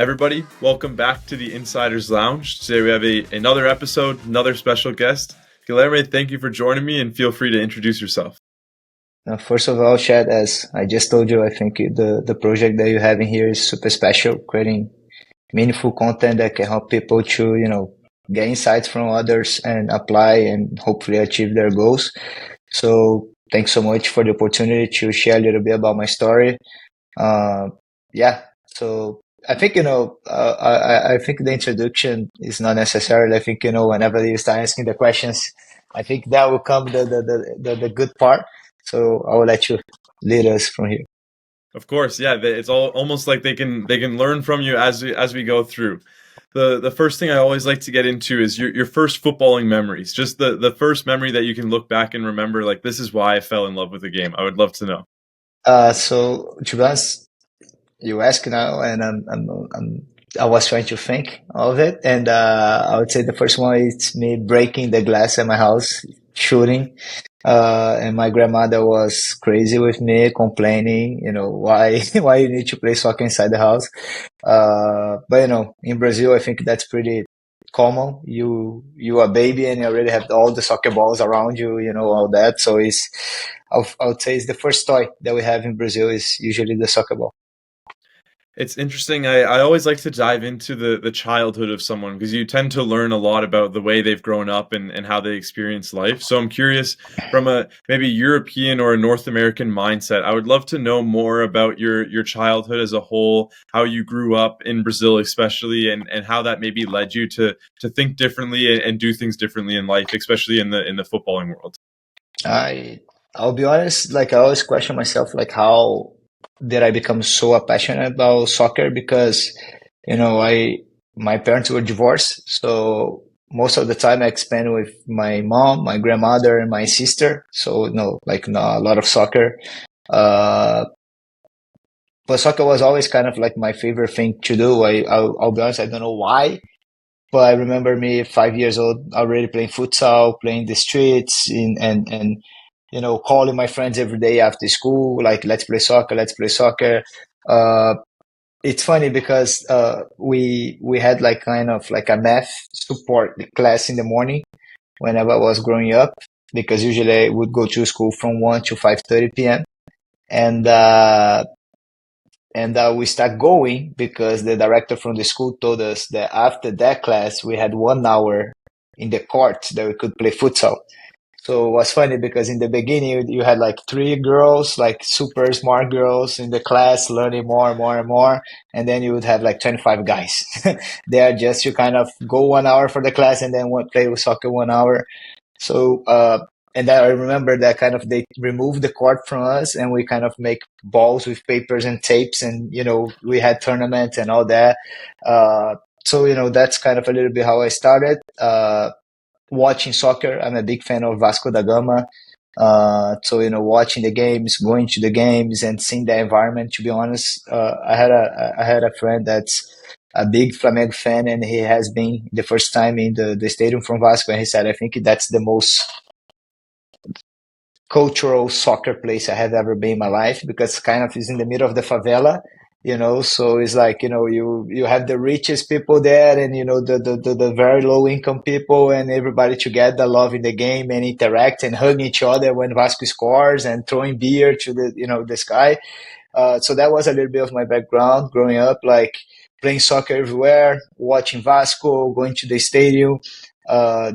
Everybody, welcome back to the Insider's Lounge. Today we have another episode, another special guest. Guilherme, thank you for joining me and feel free to introduce yourself. First of all, Chad, as I just told you, I think the project that you have in here is super special, creating meaningful content that can help people to, get insights from others and apply and hopefully achieve their goals. So thanks so much for the opportunity to share a little bit about my story. So I think, I think the introduction is not necessary. I think, whenever you start asking the questions, I think that will come the good part. So I will let you lead us from here. Of course, yeah. It's almost like they can learn from you as we go through. The first thing I always like to get into is your first footballing memories. Just the first memory that you can look back and remember, like, this is why I fell in love with the game. I would love to know. So to be honest, you ask now, and I was trying to think of it, and I would say the first one is me breaking the glass at my house, shooting. And my grandmother was crazy with me, complaining, why why you need to play soccer inside the house. But in Brazil, I think that's pretty common. You are a baby and you already have all the soccer balls around you, all that. So I would say it's the first toy that we have in Brazil is usually the soccer ball. It's interesting. I always like to dive into the childhood of someone because you tend to learn a lot about the way they've grown up and how they experience life. So I'm curious from a maybe European or a North American mindset. I would love to know more about your childhood as a whole, how you grew up in Brazil especially, and how that maybe led you to think differently and do things differently in life, especially in the footballing world. I'll be honest, like I always question myself, like how did I become so passionate about soccer? Because, my parents were divorced. So most of the time I spent with my mom, my grandmother, and my sister. So, not a lot of soccer. Uh, but soccer was always kind of like my favorite thing to do. I'll be honest, I don't know why. But I remember me 5 years old already playing futsal, playing the streets, and calling my friends every day after school, like let's play soccer, let's play soccer. Uh, it's funny because we had like kind of like a math support class in the morning whenever I was growing up, because usually I would go to school from 1 to 5:30 p.m. and we start going because the director from the school told us that after that class we had 1 hour in the court that we could play futsal. So it was funny because in the beginning you had like three girls, like super smart girls in the class learning more and more and more. And then you would have like 25 guys. They are just you kind of go 1 hour for the class and then play with soccer 1 hour. So, and I remember that kind of they removed the court from us and we kind of make balls with papers and tapes and, we had tournaments and all that. So, that's kind of a little bit how I started. Watching soccer, I'm a big fan of Vasco da Gama. So, watching the games, going to the games and seeing the environment, to be honest, I had a friend that's a big Flamengo fan and he has been the first time in the stadium from Vasco. And he said, I think that's the most cultural soccer place I have ever been in my life because kind of is in the middle of the favela, so it's like, you have the richest people there and, the very low income people and everybody together loving the game and interact and hug each other when Vasco scores and throwing beer to the sky. So that was a little bit of my background growing up, like playing soccer everywhere, watching Vasco, going to the stadium,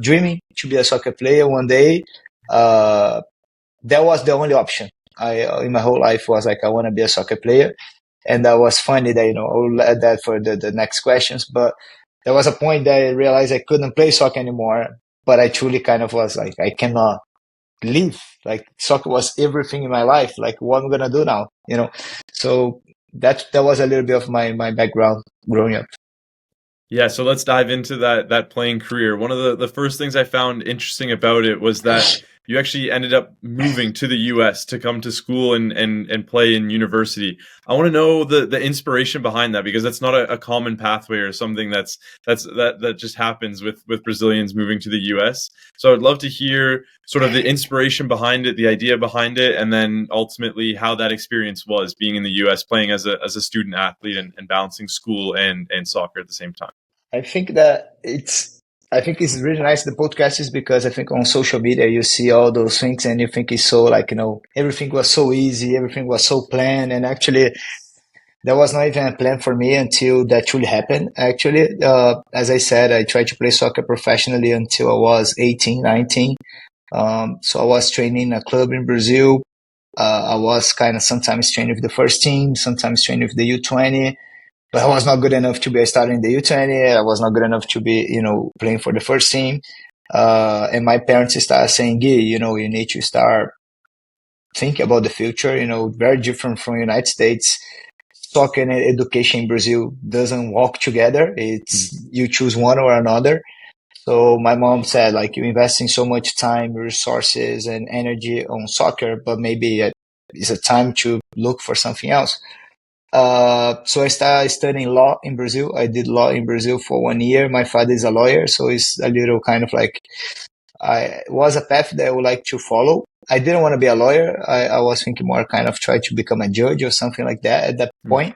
dreaming to be a soccer player one day. That was the only option I in my whole life was like, I want to be a soccer player. And that was funny that, I'll add that for the next questions. But there was a point that I realized I couldn't play soccer anymore. But I truly kind of was like, I cannot leave. Like soccer was everything in my life. Like what am I going to do now? So that was a little bit of my background growing up. Yeah, so let's dive into that playing career. One of the first things I found interesting about it was that you actually ended up moving to the U.S. to come to school and play in university. I want to know the inspiration behind that, because that's not a common pathway or something that just happens with Brazilians moving to the U.S. So I'd love to hear sort of the inspiration behind it, the idea behind it, and then ultimately how that experience was being in the U.S. playing as a student athlete and balancing school and soccer at the same time. I think that I think it's really nice the podcast is because I think on social media you see all those things and you think it's so like, everything was so easy, everything was so planned. And actually, there was not even a plan for me until that truly happened. Actually, as I said, I tried to play soccer professionally until I was 18, 19. So I was training in a club in Brazil. I was kind of sometimes training with the first team, sometimes training with the U20. But I was not good enough to be a starter in the U20. I was not good enough to be, playing for the first team. And my parents started saying, Gui, you need to start thinking about the future, very different from the United States. Soccer and education in Brazil doesn't walk together. It's you choose one or another. So my mom said, like, you're investing so much time, resources, and energy on soccer, but maybe it's a time to look for something else. So I started studying law in Brazil. I did law in Brazil for 1 year. My father is a lawyer, so it's a little kind of like I was a path that I would like to follow. I didn't want to be a lawyer. I was thinking more kind of try to become a judge or something like that at that point.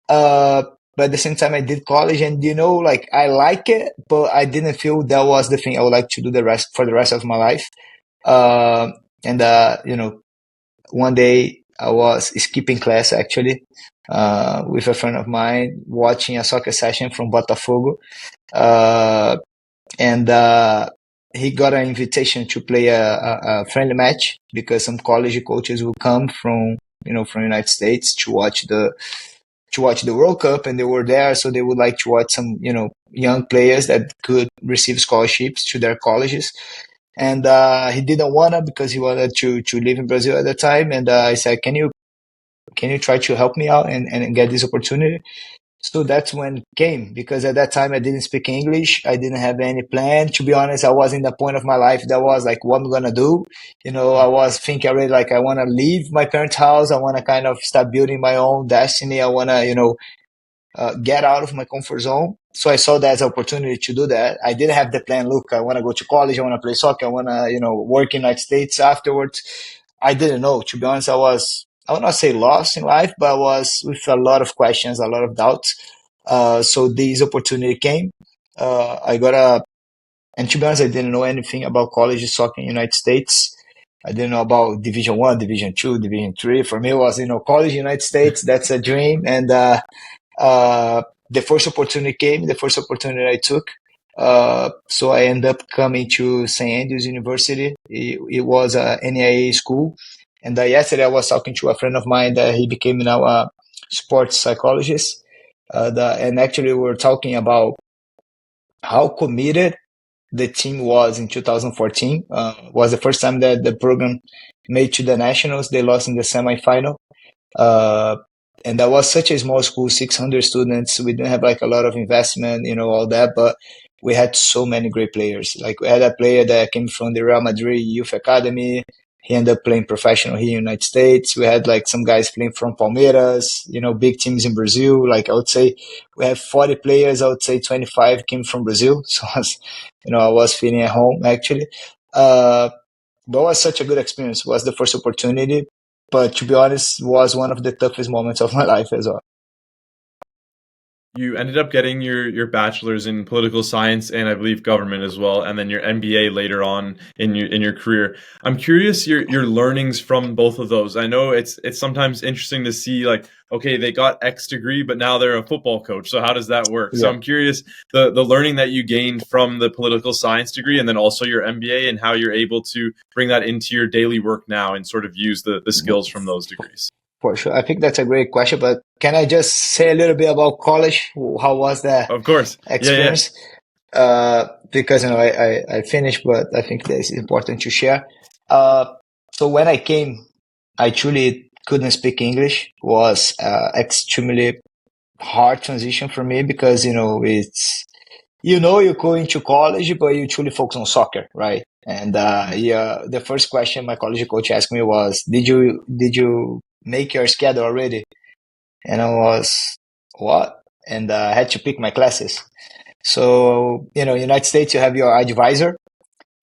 But at the same time, I did college, and like I like it, but I didn't feel that was the thing I would like to do the rest of my life. And one day I was skipping class actually with a friend of mine, watching a soccer session from Botafogo, and he got an invitation to play a friendly match because some college coaches will come from United States to watch the World Cup, and they were there, so they would like to watch some young players that could receive scholarships to their colleges. And he didn't wanna because he wanted to live in Brazil at the time. And I said, can you try to help me out and get this opportunity? So that's when it came, because at that time I didn't speak English. I didn't have any plan. To be honest, I was in the point of my life that was like, what I'm gonna do. I was thinking already like I wanna leave my parents' house. I wanna kind of start building my own destiny. I wanna, get out of my comfort zone. So I saw that as an opportunity to do that. I didn't have the plan. Look, I want to go to college. I want to play soccer. I want to, work in the United States afterwards. I didn't know. To be honest, I would not say lost in life, but I was with a lot of questions, a lot of doubts. So this opportunity came. And to be honest, I didn't know anything about college soccer in the United States. I didn't know about Division 1, Division 2, Division 3. For me, it was, college in the United States. That's a dream. And, the first opportunity came, the first opportunity I took. So I ended up coming to St. Andrews University. It was a NAIA school. And yesterday I was talking to a friend of mine that he became now a sports psychologist. And actually we were talking about how committed the team was in 2014. Was the first time that the program made to the nationals. They lost in the semifinal. Uh, and that was such a small school, 600 students. We didn't have like a lot of investment, all that, but we had so many great players. Like we had a player that came from the Real Madrid Youth Academy. He ended up playing professional here in the United States. We had like some guys playing from Palmeiras, big teams in Brazil. Like I would say we have 40 players. I would say 25 came from Brazil. So I was feeling at home actually. But it was such a good experience. It was the first opportunity, but to be honest, was one of the toughest moments of my life as well. You ended up getting your bachelor's in political science and I believe government as well, and then your MBA later on in your career. I'm curious your learnings from both of those. I know it's sometimes interesting to see like, okay, they got X degree, but now they're a football coach. So how does that work? So Yeah. I'm curious the learning that you gained from the political science degree and then also your MBA and how you're able to bring that into your daily work now and sort of use the skills from those degrees. For sure. I think that's a great question, but can I just say a little bit about college? How was the Of course. Yeah. experience? Because I finished, but I think that is important to share. So when I came, I truly couldn't speak English. It was extremely hard transition for me because it's you go into college, but you truly focus on soccer, right? And yeah, the first question my college coach asked me was, "Did you make your schedule already?" And I was, "What?" And I had to pick my classes. So, United States, you have your advisor.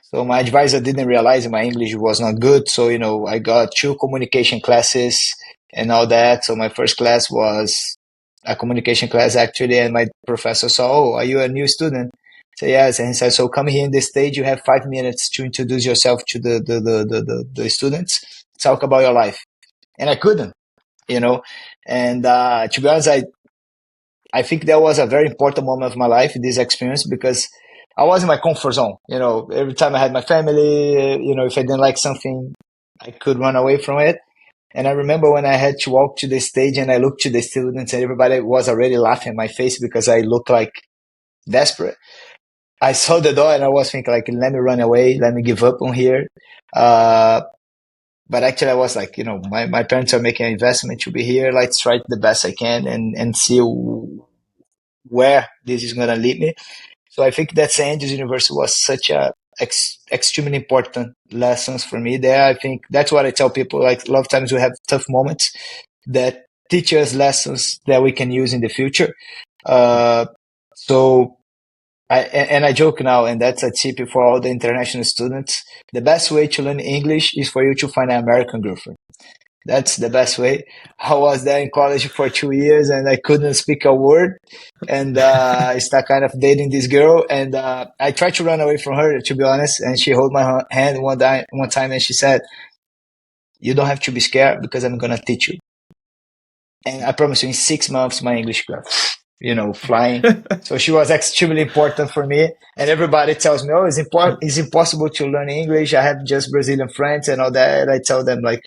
So my advisor didn't realize my English was not good. So, I got two communication classes and all that. So my first class was a communication class actually. And my professor saw, "Oh, are you a new student?" So yes. And he said, "So come here in the stage. You have 5 minutes to introduce yourself to the students. Talk about your life." And I couldn't, you know. And to be honest, I think that was a very important moment of my life, this experience, because I was in my comfort zone. Every time I had my family, if I didn't like something, I could run away from it. And I remember when I had to walk to the stage and I looked to the students and everybody was already laughing at my face because I looked like desperate. I saw the door and I was thinking like, let me run away, let me give up on here. Uh, but actually I was like, my parents are making an investment to be here. Let's try the best I can and see where this is going to lead me. So I think that St. Andrews University was such a extremely important lessons for me there. I think that's what I tell people. Like a lot of times we have tough moments that teach us lessons that we can use in the future. Uh, so I joke now, and that's a tip for all the international students. The best way to learn English is for you to find an American girlfriend. That's the best way. I was there in college for 2 years and I couldn't speak a word. And I started kind of dating this girl. And I tried to run away from her, to be honest. And she held my hand one time and she said, "You don't have to be scared because I'm going to teach you." And I promise you, in 6 months, my English got, flying. So she was extremely important for me. And everybody tells me, "Oh, it's impossible to learn English. I have just Brazilian friends and all that." And I tell them, like,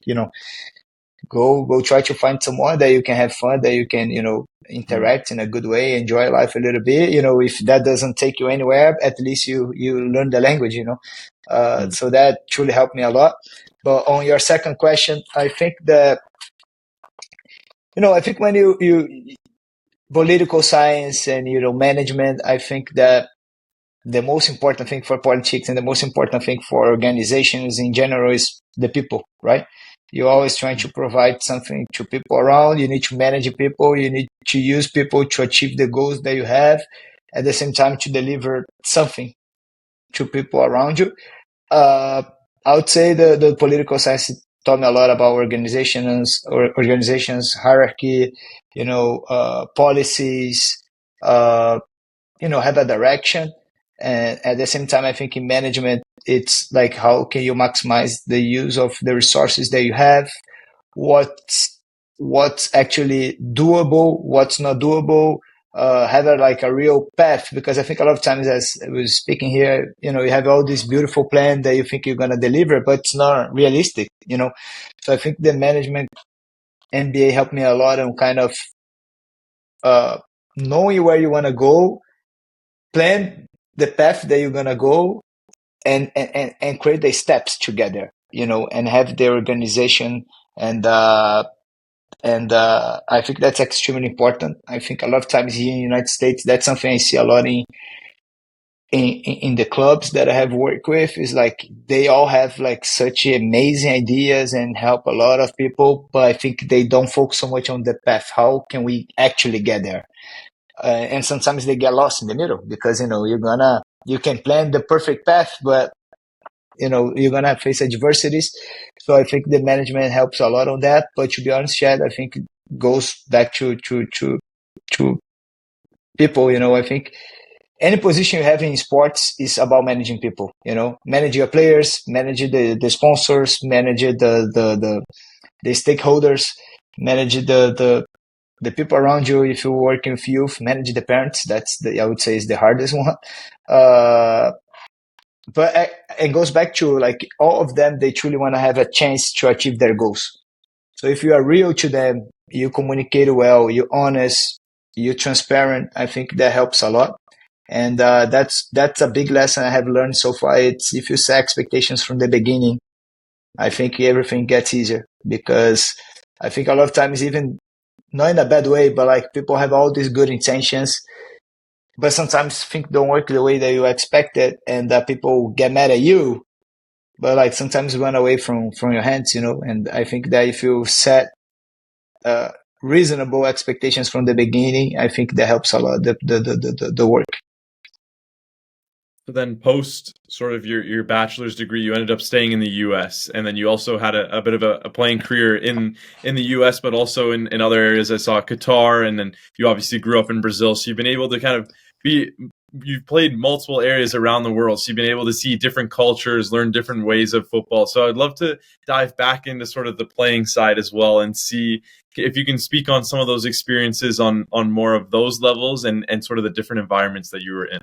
go try to find someone that you can have fun, that you can Mm, interact in a good way, enjoy life a little bit. If that doesn't take you anywhere, at least you learn the language. mm, So that truly helped me a lot. But on your second question, I think that I think when you political science and management, I think that the most important thing for politics and the most important thing for organizations in general is the people, right? You're always trying to mm, provide something to people around. You need to manage people. You need to use people to achieve the goals that you have. At the same time, to deliver something to people around you. Uh, I would say the political science taught me a lot about organizations, hierarchy, policies, uh, have a direction. And at the same time, I think in management, it's like how can you maximize the use of the resources that you have? What's actually doable? What's not doable? Have like a real path, because I think a lot of times, as I was speaking here, you have all this beautiful plan that you think you're going to deliver, but it's not realistic. So I think the management MBA helped me a lot on kind of uh, knowing where you want to go, plan the path that you're gonna go, and create the steps together, and have the organization. And I think that's extremely important. I think a lot of times here in the United States, that's something I see a lot in the clubs that I have worked with, is like they all have like such amazing ideas and help a lot of people, but I think they don't focus so much on the path. How can we actually get there? And sometimes they get lost in the middle because you can plan the perfect path, but you're gonna face adversities. So I think the management helps a lot on that. But to be honest, Chad, I think it goes back to people. I think any position you have in sports is about managing people. Manage your players, manage the sponsors, manage the stakeholders, manage the people around you. If you work with youth, manage the parents. That's I would say is the hardest one. Uh, but it goes back to like all of them. They truly want to have a chance to achieve their goals. So if you are real to them, you communicate well, you're honest, you're transparent. I think that helps a lot. And that's a big lesson I have learned so far. It's if you set expectations from the beginning, I think everything gets easier, because I think a lot of times, even not in a bad way, but like people have all these good intentions, but sometimes things don't work the way that you expected, and people get mad at you. But like sometimes run away from your hands, And I think that if you set uh, reasonable expectations from the beginning, I think that helps a lot the work. So then post sort of your bachelor's degree, you ended up staying in the US, and then you also had a bit of a playing career in the US, but also in other areas. I saw Qatar, and then you obviously grew up in Brazil. So you've been able to kind of you've played multiple areas around the world. So you've been able to see different cultures, learn different ways of football. So I'd love to dive back into sort of the playing side as well and see if you can speak on some of those experiences on more of those levels and sort of the different environments that you were in.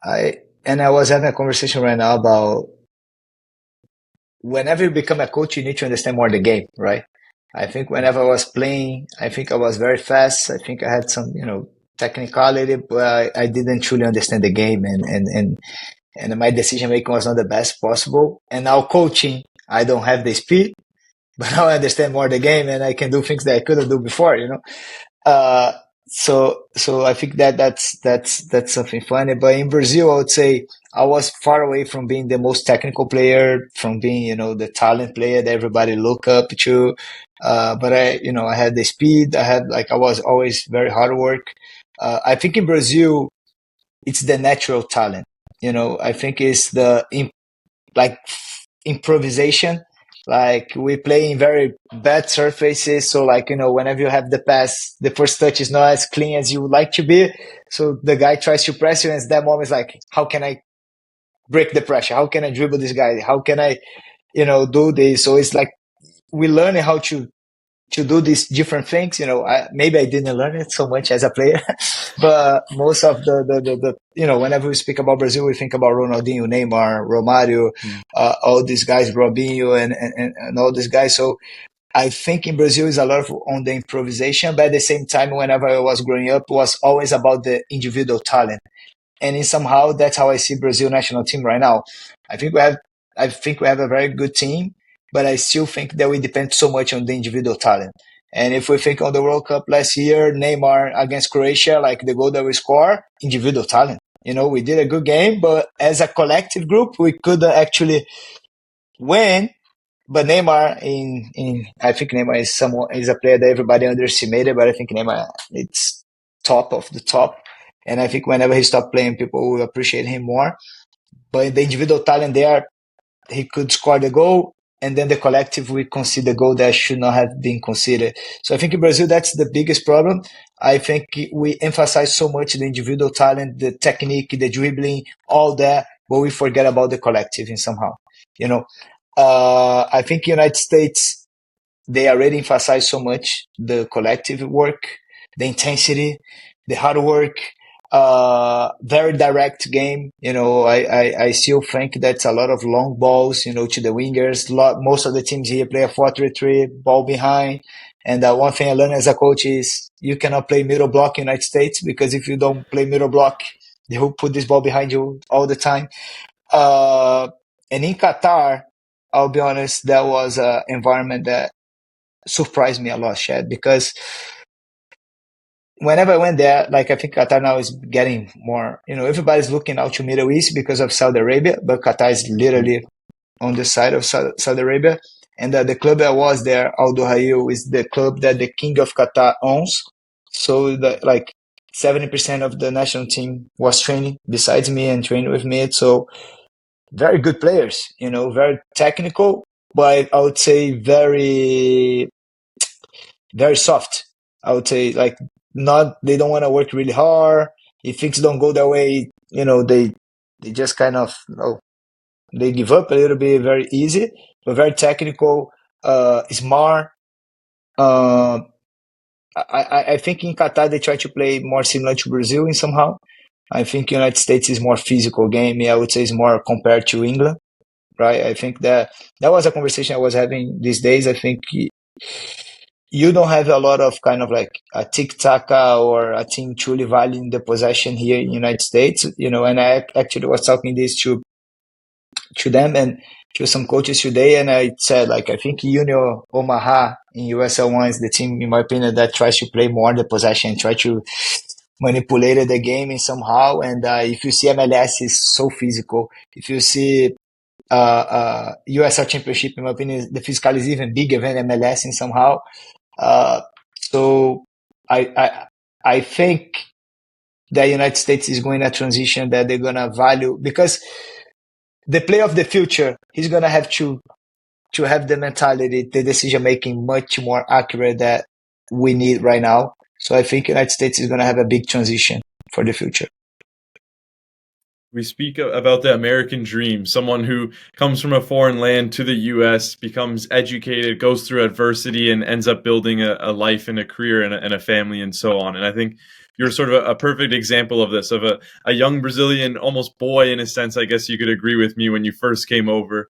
I was having a conversation right now about whenever you become a coach, you need to understand more the game, right? I think whenever I was playing, I think I was very fast. I think I had some, technicality, but I didn't truly understand the game, and my decision making was not the best possible. And now coaching, I don't have the speed, but now I understand more the game, and I can do things that I couldn't do before. Uh, so I think that's something funny. But in Brazil, I would say I was far away from being the most technical player, from being the talent player that everybody look up to. But I had the speed. I was always very hard work. I think in Brazil, it's the natural talent. I think it's like improvisation. Like we play in very bad surfaces, so like whenever you have the pass, the first touch is not as clean as you would like to be. So the guy tries to press you, and at that moment is like, how can I break the pressure? How can I dribble this guy? How can I, do this? So it's like we learn how to do these different things. Maybe I didn't learn it so much as a player, but most of whenever we speak about Brazil, we think about Ronaldinho, Neymar, Romario, all these guys, Robinho, and all these guys. So I think in Brazil is a lot on the improvisation, but at the same time, whenever I was growing up, it was always about the individual talent. And in somehow that's how I see Brazil national team right now. I think we have a very good team, but I still think that we depend so much on the individual talent. And if we think on the World Cup last year, Neymar against Croatia, like the goal that we score, individual talent. We did a good game, but as a collective group, we could actually win. But Neymar, I think Neymar is a player that everybody underestimated, but I think Neymar it's top of the top. And I think whenever he stopped playing, people will appreciate him more. But the individual talent there, he could score the goal, and then the collective we concede the goal that should not have been considered. So I think in Brazil that's the biggest problem. I think we emphasize so much the individual talent, the technique, the dribbling, all that, but we forget about the collective in somehow. I think United States they already emphasize so much the collective work, the intensity, the hard work, very direct game. I still think that's a lot of long balls, to the wingers. Most of the teams here play a 4-3-3, ball behind. And one thing I learned as a coach is you cannot play middle block in the United States because if you don't play middle block, they will put this ball behind you all the time. And in Qatar, I'll be honest, that was an environment that surprised me a lot, Chad, because whenever I went there, like I think Qatar now is getting more, everybody's looking out to Middle East because of Saudi Arabia, but Qatar is literally on the side of Saudi Arabia. And the club that was there, Al Duhail, is the club that the king of Qatar owns. So like 70% of the national team was training besides me and training with me. So very good players, very technical, but I would say very, very soft. I would say like they don't want to work really hard. If things don't go their way, they just kind of, they give up a little bit very easy, but very technical, smart. Uh, I think in Qatar they try to play more similar to Brazil in somehow. I think United States is more physical game. I would say it's more compared to England, right? I think that was a conversation I was having these days. I think you don't have a lot of kind of like a tic-tac or a team truly valuing the possession here in the United States, and I actually was talking this to them and to some coaches today, and I said, like, I think Union Omaha in USL1 is the team, in my opinion, that tries to play more the possession, try to manipulated the game in somehow. And if you see MLS is so physical. If you see USL Championship, in my opinion, the physical is even bigger than MLS in somehow. Uh, so I think the United States is going to transition that they're going to value because the player of the future, he's going to have to have the mentality, the decision making much more accurate that we need right now. So I think United States is going to have a big transition for the future. We speak about the American dream, someone who comes from a foreign land to the US, becomes educated, goes through adversity, and ends up building a life and a career and a family and so on. And I think you're sort of a perfect example of this, of a young Brazilian, almost boy in a sense, I guess you could agree with me, when you first came over,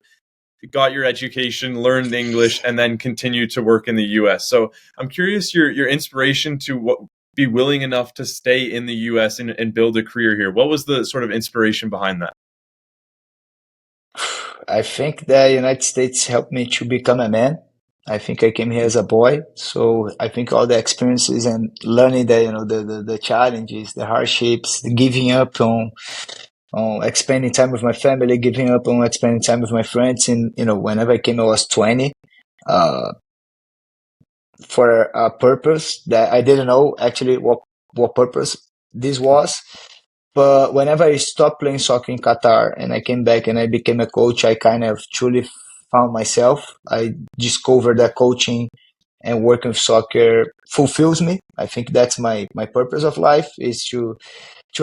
got your education, learned English, and then continued to work in the US. So I'm curious your inspiration to be willing enough to stay in the US and build a career here. What was the sort of inspiration behind that? I think the United States helped me to become a man. I think I came here as a boy, so I think all the experiences and learning the challenges, the hardships, the giving up on spending time with my family, giving up on spending time with my friends. And whenever I came, I was 20, uh, for a purpose that I didn't know actually what purpose this was. But whenever I stopped playing soccer in Qatar and I came back and I became a coach, I kind of truly found myself. I discovered that coaching and working with soccer fulfills me. I think that's my purpose of life, is to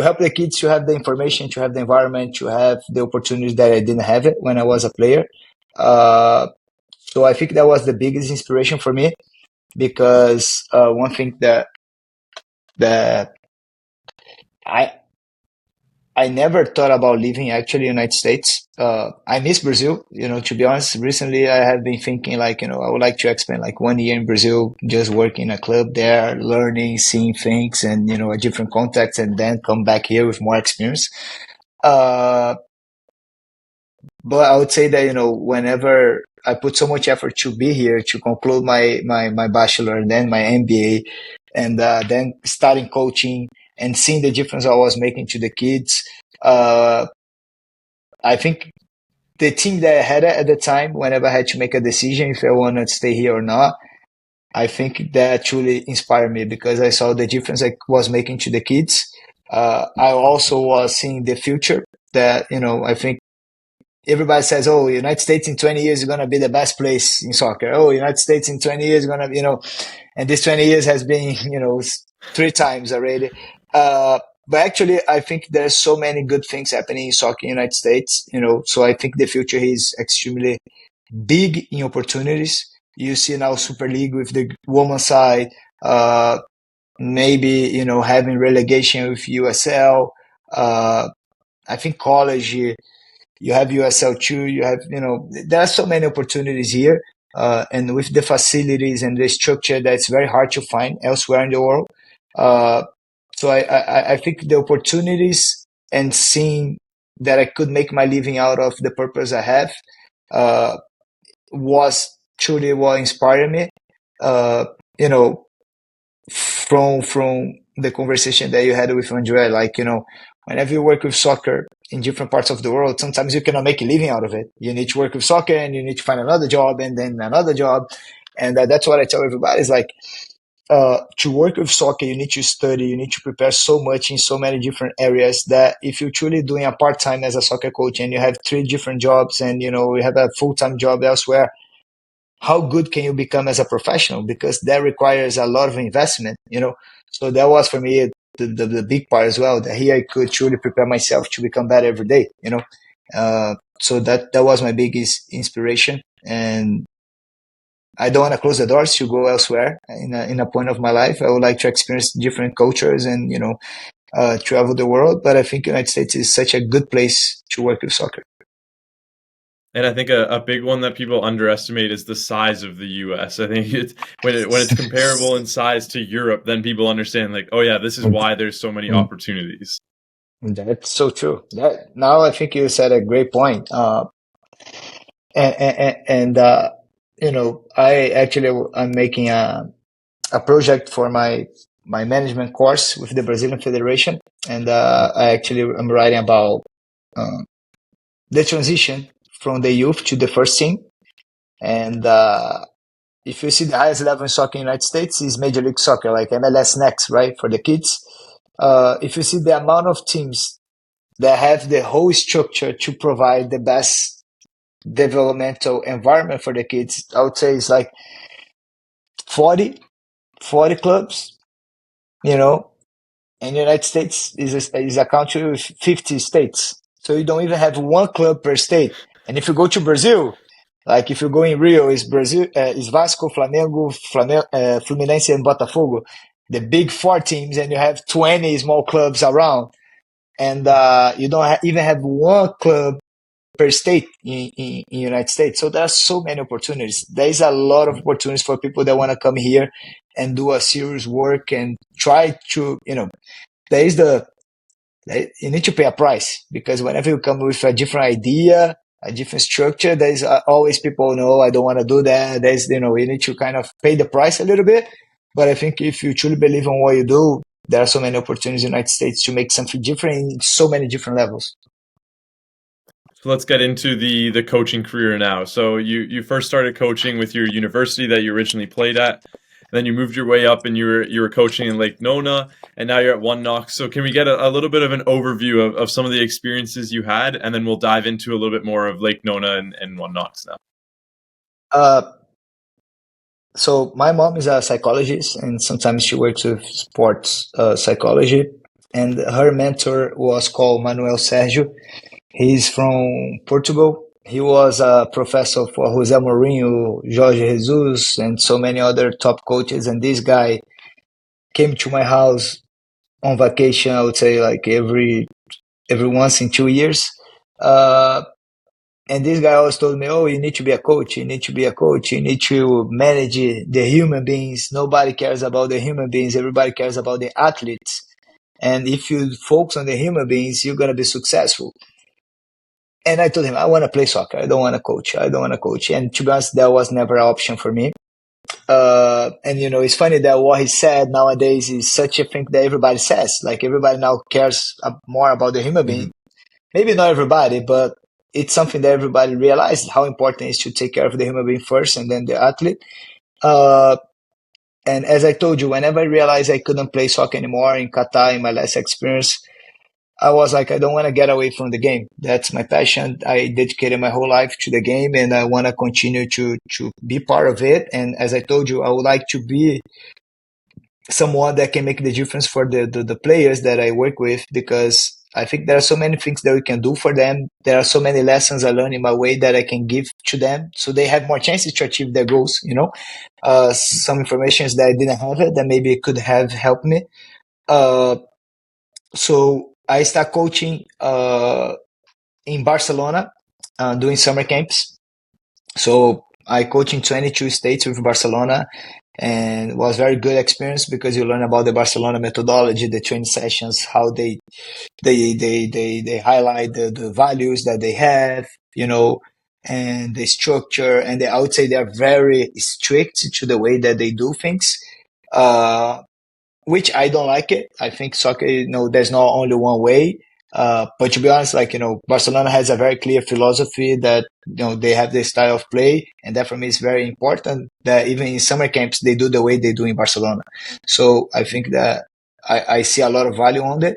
help the kids to have the information, to have the environment, to have the opportunities that I didn't have it when I was a player. Uh, so I think that was the biggest inspiration for me, because one thing that I I never thought about leaving actually United States. I miss Brazil, to be honest. Recently, I have been thinking like, I would like to spend like 1 year in Brazil, just working in a club there, learning, seeing things and, a different context, and then come back here with more experience. Uh, but I would say that, whenever I put so much effort to be here, to conclude my bachelor and then my MBA, and then starting coaching and seeing the difference I was making to the kids, uh, I think the team that I had at the time, whenever I had to make a decision if I wanted to stay here or not, I think that truly inspired me because I saw the difference I was making to the kids. I also was seeing the future that, I think everybody says, oh, United States in 20 years is going to be the best place in soccer. Oh, United States in 20 years is going to, and this 20 years has been, 3 times already. But actually, I think there's so many good things happening in soccer in the United States, so I think the future is extremely big in opportunities. You see now Super League with the women's side, maybe, having relegation with USL. I think college, you have USL too. You have, there are so many opportunities here. And with the facilities and the structure that's very hard to find elsewhere in the world. Uh, so I think the opportunities and seeing that I could make my living out of the purpose I have, uh, was truly what inspired me. Uh, you know, from the conversation that you had with Andre, like, whenever you work with soccer in different parts of the world, sometimes you cannot make a living out of it. You need to work with soccer and you need to find another job and then another job. And that's what I tell everybody is like, to work with soccer, you need to study, you need to prepare so much in so many different areas that if you're truly doing a part-time as a soccer coach and you have 3 different jobs and, you have a full-time job elsewhere, how good can you become as a professional? Because that requires a lot of investment, So that was for me the big part as well. That here I could truly prepare myself to become better every day. So that was my biggest inspiration, and I don't want to close the doors to go elsewhere in a point of my life. I would like to experience different cultures and travel the world. But I think United States is such a good place to work with soccer. And I think a big one that people underestimate is the size of the U.S. I think when it's comparable in size to Europe, then people understand like, oh yeah, this is why there's so many opportunities. That's so true. That now I think you said a great point. And I'm making a project for my my management course with the Brazilian Federation, and I actually am writing about uh, the transition from the youth to the first team. And if you see the highest level in soccer in the United States is Major League Soccer, like MLS Next, right, for the kids. If you see the amount of teams that have the whole structure to provide the best developmental environment for the kids, I would say it's like 40, 40 clubs, you know, and the United States is a country with 50 states. So you don't even have one club per state. And if you go to Brazil, like if you go in Rio, is Brazil, is Vasco, Flamengo, Fluminense, and Botafogo, the big four teams, and you have 20 small clubs around, and you don't even have one club per state in United States. So there are so many opportunities. There is a lot of opportunities for people that want to come here and do a serious work and try to, there is you need to pay a price, because whenever you come with a different idea, a different structure, there's always people, no, I don't want to do that. There's, you need to kind of pay the price a little bit. But I think if you truly believe in what you do, there are so many opportunities in the United States to make something different in so many different levels. So let's get into the coaching career now. So you first started coaching with your university that you originally played at. Then you moved your way up and you were coaching in Lake Nona, and now you're at One Knox. So can we get a little bit of an overview of some of the experiences you had, and then we'll dive into a little bit more of Lake Nona and One Knox now. So my mom is a psychologist, and sometimes she works with sports psychology. And her mentor was called Manuel Sergio. He's from Portugal. He was a professor for José Mourinho, Jorge Jesus, and so many other top coaches. And this guy came to my house on vacation, I would say like every once in 2 years. And this guy always told me, oh, you need to be a coach. You need to be a coach. You need to manage the human beings. Nobody cares about the human beings. Everybody cares about the athletes. And if you focus on the human beings, you're going to be successful. And I told him, I want to play soccer. I don't want to coach. I don't want to coach. And to be honest, that was never an option for me. And it's funny that what he said nowadays is such a thing that everybody says. Like everybody now cares more about the human being. Maybe not everybody, but it's something that everybody realized how important it is to take care of the human being first and then the athlete. And as I told you, whenever I realized I couldn't play soccer anymore in Qatar in my last experience, I was like, I don't want to get away from the game. That's my passion. I dedicated my whole life to the game, and I want to continue to be part of it. And as I told you, I would like to be someone that can make the difference for the players that I work with, because I think there are so many things that we can do for them. There are so many lessons I learned in my way that I can give to them, so they have more chances to achieve their goals. Some information that I didn't have it that maybe could have helped me. So I start coaching in Barcelona, doing summer camps. So I coach in 22 states with Barcelona, and it was a very good experience because you learn about the Barcelona methodology, the training sessions, how they highlight the values that they have, and the structure. And I would say they're very strict to the way that they do things. Which I don't like it. I think soccer, there's not only one way. But to be honest, Barcelona has a very clear philosophy that, they have this style of play. And that for me is very important that even in summer camps, they do the way they do in Barcelona. So I think that I see a lot of value on it.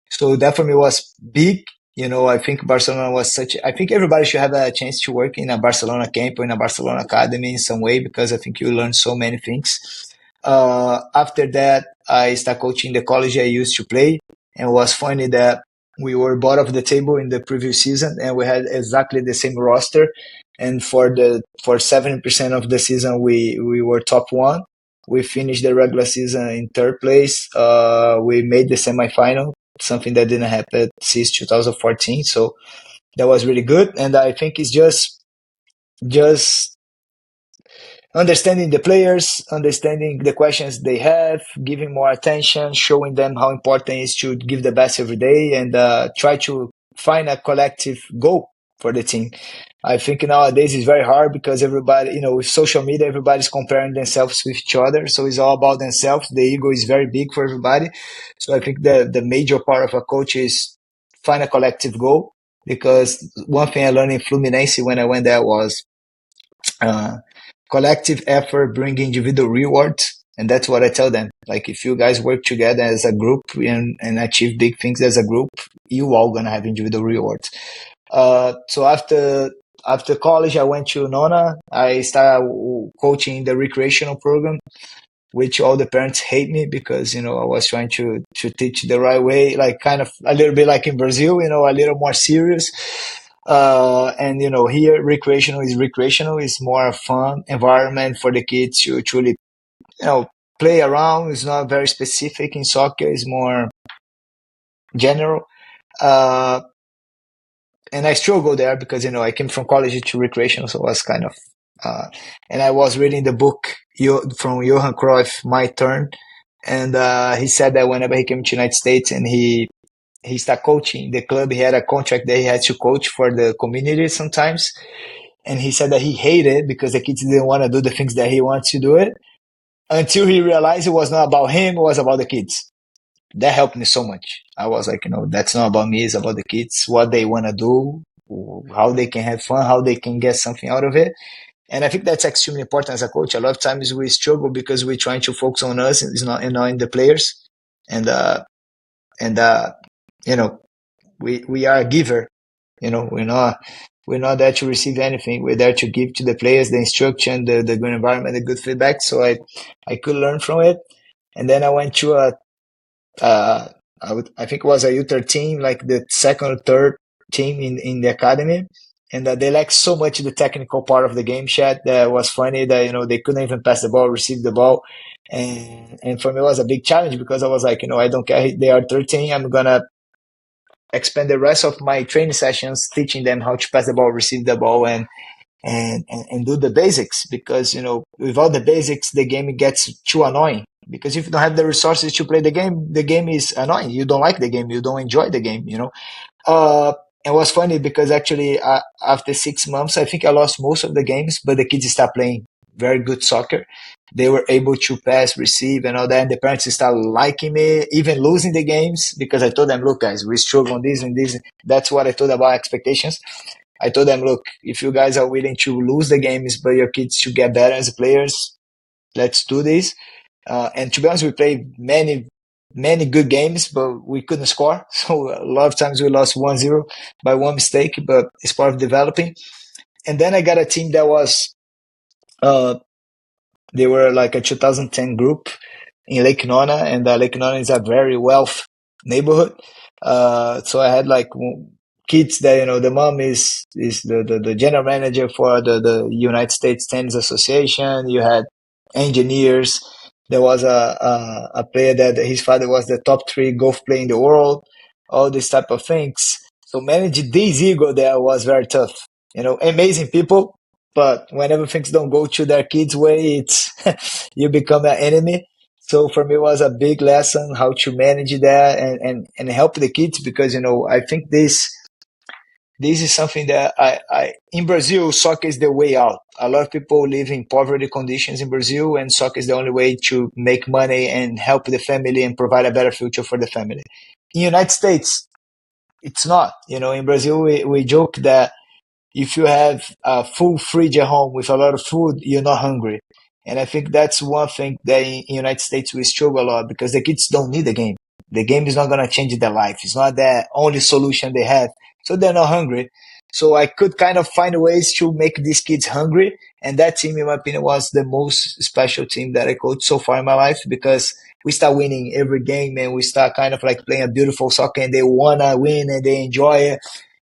So that for me was big. I think Barcelona was I think everybody should have a chance to work in a Barcelona camp or in a Barcelona academy in some way, because I think you learn so many things. After that, I started coaching the college I used to play, and it was funny that we were bottom of the table in the previous season, and we had exactly the same roster. And for 70% of the season, we were top one. We finished the regular season in third place. We made the semifinal, something that didn't happen since 2014. So that was really good. And I think it's just understanding the players, understanding the questions they have, giving more attention, showing them how important it is to give the best every day, and try to find a collective goal. for the team. I think nowadays it's very hard because everybody, with social media, everybody's comparing themselves with each other. So it's all about themselves. The ego is very big for everybody. So I think the major part of a coach is find a collective goal. Because one thing I learned in Fluminense when I went there was uh, collective effort bring individual rewards. And that's what I tell them. Like, if you guys work together as a group and achieve big things as a group, you all gonna have individual rewards. So after college, I went to Nona. I started coaching the recreational program, which all the parents hate me because I was trying to teach the right way, like kind of a little bit like in Brazil, a little more serious. And here recreational is more a fun environment for the kids to truly play around. It's not very specific in soccer; it's more general. Uh, and I struggled there because I came from college to recreational, so it was kind of. And I was reading the book from Johan Cruyff, My Turn, and he said that whenever he came to the United States and he started coaching the club, he had a contract that he had to coach for the community sometimes, and he said that he hated it because the kids didn't want to do the things that he wanted to do it until he realized it was not about him, it was about the kids. That helped me so much. I was like, that's not about me, it's about the kids, what they want to do, how they can have fun, how they can get something out of it. And I think that's extremely important as a coach. A lot of times we struggle because we're trying to focus on us and not in the players. And, and we are a giver. We're not there to receive anything. We're there to give to the players the instruction, the good environment, the good feedback. So I could learn from it. And then I went to I think it was a U13, like the second or third team in the academy. And they lacked so much the technical part of the game, Chad, that was funny that, they couldn't even pass the ball, receive the ball. And for me, it was a big challenge because I was like, I don't care. They are 13. I'm going to expend the rest of my training sessions teaching them how to pass the ball, receive the ball, and do the basics. Because, without the basics, the game gets too annoying. Because if you don't have the resources to play the game is annoying. You don't like the game. You don't enjoy the game, It was funny because actually after 6 months, I think I lost most of the games, but the kids started playing very good soccer. They were able to pass, receive, and all that. And the parents started liking me, even losing the games, because I told them, look, guys, we struggle on this and this. That's what I told about expectations. I told them, look, if you guys are willing to lose the games, but your kids should get better as players, let's do this. And to be honest, we played many good games, but we couldn't score. So a lot of times we lost 1-0 by one mistake, but it's part of developing. And then I got a team that was, they were like a 2010 group in Lake Nona, and Lake Nona is a very wealth neighborhood. So I had like kids that, the mom is the general manager for the United States Tennis Association. You had engineers. There was a player that his father was the top 3 golf player in the world, all these type of things. So managing these ego there was very tough. Amazing people, but whenever things don't go to their kids' way, it's you become an enemy. So for me, it was a big lesson how to manage that and help the kids because, I think this is something that I in Brazil, soccer is the way out. A lot of people live in poverty conditions in Brazil, and soccer is the only way to make money and help the family and provide a better future for the family. In the United States, it's not. In Brazil, we joke that if you have a full fridge at home with a lot of food, you're not hungry. And I think that's one thing that in the United States we struggle a lot because the kids don't need the game. The game is not going to change their life. It's not the only solution they have. So they're not hungry. So I could kind of find ways to make these kids hungry. And that team, in my opinion, was the most special team that I coached so far in my life because we start winning every game and we start kind of like playing a beautiful soccer and they want to win and they enjoy it.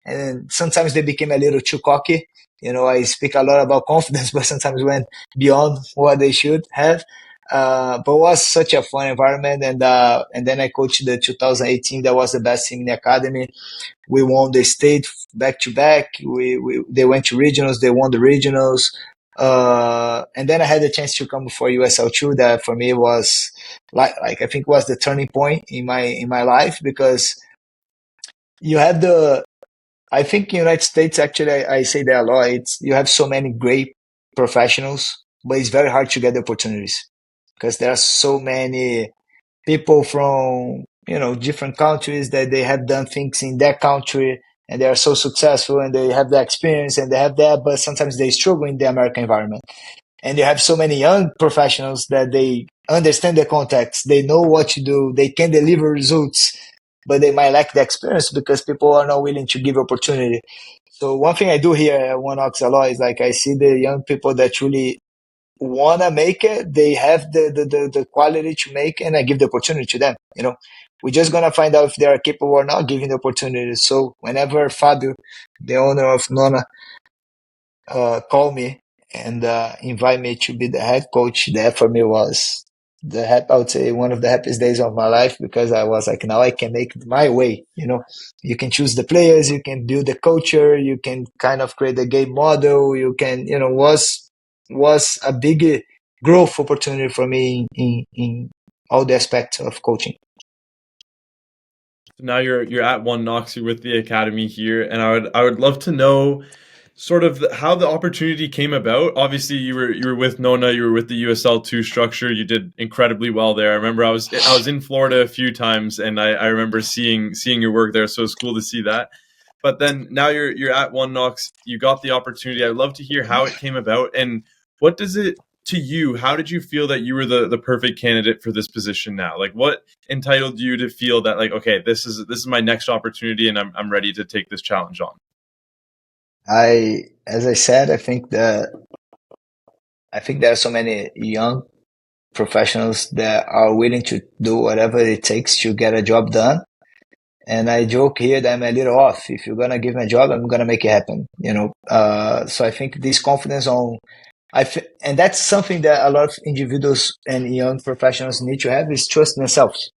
And sometimes they became a little too cocky. I speak a lot about confidence, but sometimes went beyond what they should have. But it was such a fun environment. And then I coached the 2018. That was the best team in the academy. We won the state back to back. They went to regionals. They won the regionals. And then I had the chance to come for USL2. That for me was like I think was the turning point in my life because you have I think United States, actually, I say that a lot. It's, you have so many great professionals, but it's very hard to get the opportunities because there are so many people from, different countries that they have done things in their country and they are so successful and they have the experience and they have that, but sometimes they struggle in the American environment. And you have so many young professionals that they understand the context, they know what to do, they can deliver results, but they might lack the experience because people are not willing to give opportunity. So one thing I do here at One Ox a lot is like I see the young people that really wanna make it, they have the quality to make, and I give the opportunity to them. We're just gonna find out if they are capable or not, giving the opportunity. So whenever Fabio, the owner of Nona, call me and invite me to be the head coach, that for me was I would say one of the happiest days of my life, because I was like, now I can make it my way. You can choose the players, you can build the culture, you can kind of create a game model, you can, was a big growth opportunity for me in all the aspects of coaching. Now you're at One Knox, you're with the academy here, and I would love to know sort of how the opportunity came about. Obviously, you were with Nona, you were with the USL2 structure. You did incredibly well there. I remember I was in Florida a few times, and I remember seeing your work there. So it's cool to see that. But then now you're at One Knox. You got the opportunity. I'd love to hear how it came about, and what does it to you? How did you feel that you were the perfect candidate for this position now? Like, what entitled you to feel that, like, okay, this is my next opportunity, and I'm ready to take this challenge on? As I said, I think there are so many young professionals that are willing to do whatever it takes to get a job done. And I joke here that I'm a little off. If you're gonna give me a job, I'm gonna make it happen. So I think this confidence and that's something that a lot of individuals and young professionals need to have, is trust in themselves.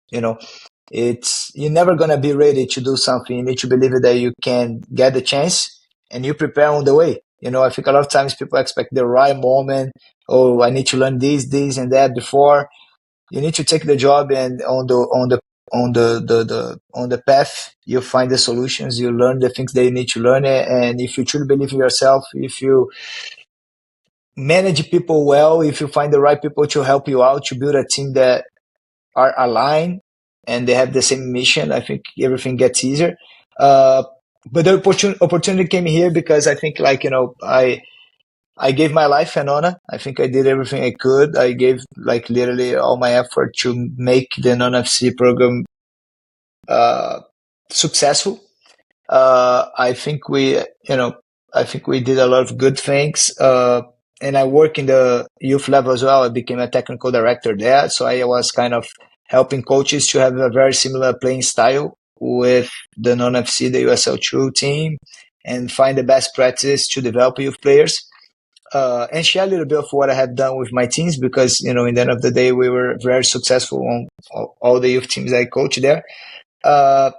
It's, you're never gonna be ready to do something. You need to believe that you can get the chance, and you prepare on the way. I think a lot of times people expect the right moment. Oh, I need to learn this and that before. You need to take the job, and on the path you find the solutions, you learn the things that you need to learn it. And if you truly believe in yourself, if you manage people well, if you find the right people to help you out, to build a team that are aligned and they have the same mission, I think everything gets easier. uh, but the opportunity came here because I think, like, I gave my life an honor. I think I did everything I could. I gave, like, literally all my effort to make the non-FC program uh, successful. I think I think we did a lot of good things. And I work in the youth level as well. I became a technical director there, so I was kind of helping coaches to have a very similar playing style with the non-FC, the USL2 team, and find the best practice to develop youth players. And share a little bit of what I have done with my teams, because, in the end of the day, we were very successful on all the youth teams I coached there. Uh,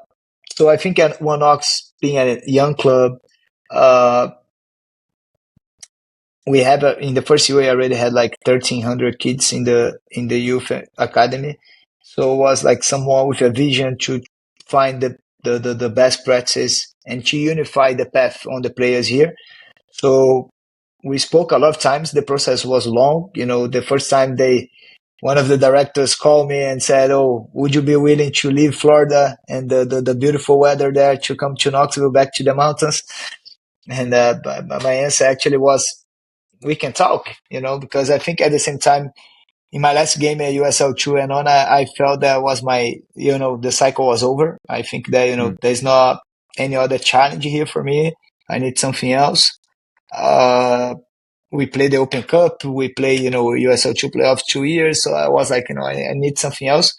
so I think at One Ox, being a young club, uh, we have in the first year, we already had like 1,300 kids in the youth academy. So it was like someone with a vision to find the best practice and to unify the path on the players here. So we spoke a lot of times. The process was long. The first time one of the directors called me and said, "Oh, would you be willing to leave Florida and the beautiful weather there to come to Knoxville, back to the mountains?" And my answer actually was, "We can talk," because I think at the same time, in my last game at USL2 and on, I felt that was the cycle was over. I think that, Mm. there's not any other challenge here for me. I need something else. Uh, we play the Open Cup, we play, USL2 playoff 2 years. So I was like, I need something else.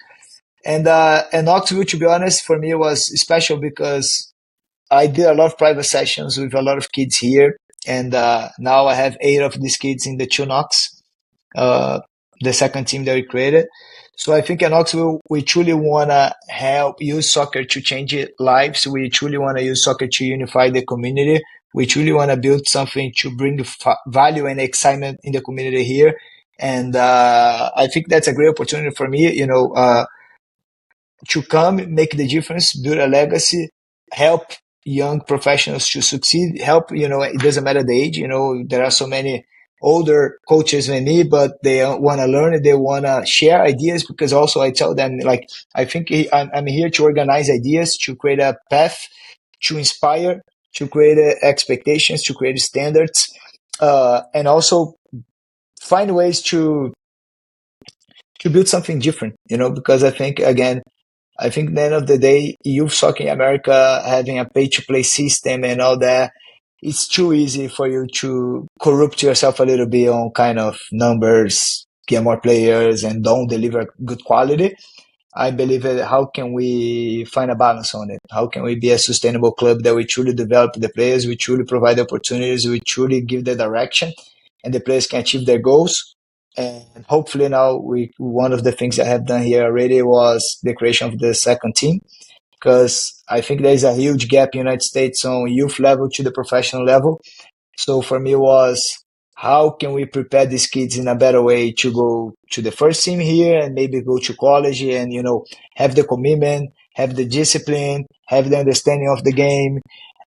And Knoxville, to be honest, for me was special because I did a lot of private sessions with a lot of kids here. And now I have 8 of these kids in the two Knox, uh, the second team that we created. So I think in Knoxville, we truly want to help use soccer to change lives. We truly want to use soccer to unify the community. We truly want to build something to bring value and excitement in the community here. And I think that's a great opportunity for me, to come, make the difference, build a legacy, help young professionals to succeed, help, it doesn't matter the age, there are so many older coaches than me, but they want to learn, they want to share ideas, because also I tell them, like, I think I'm here to organize ideas, to create a path, to inspire, to create expectations, to create standards, and also find ways to build something different, because I think, again, I think at the end of the day, youth soccer in America having a pay to play system and all that, it's too easy for you to corrupt yourself a little bit on kind of numbers, get more players, and don't deliver good quality. I believe that how can we find a balance on it? How can we be a sustainable club that we truly develop the players, we truly provide opportunities, we truly give the direction, and the players can achieve their goals? And hopefully now one of the things I have done here already was the creation of the second team, because I think there is a huge gap in the United States on youth level to the professional level. So for me was, how can we prepare these kids in a better way to go to the first team here and maybe go to college and, have the commitment, have the discipline, have the understanding of the game,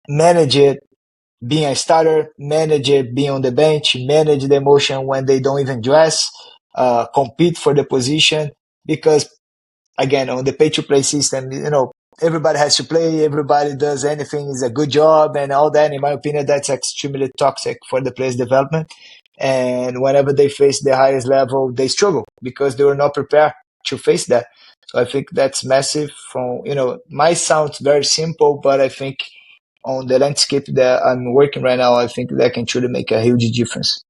manage it, being a starter, manage it, being on the bench, manage the emotion when they don't even dress, compete for the position. Because again, on the pay to play system, everybody has to play, everybody does anything is a good job and all that. In my opinion, that's extremely toxic for the players' development. And whenever they face the highest level, they struggle because they were not prepared to face that. So I think that's massive. From might sound very simple, but I think on the landscape that I'm working right now, I think that can truly make a huge difference.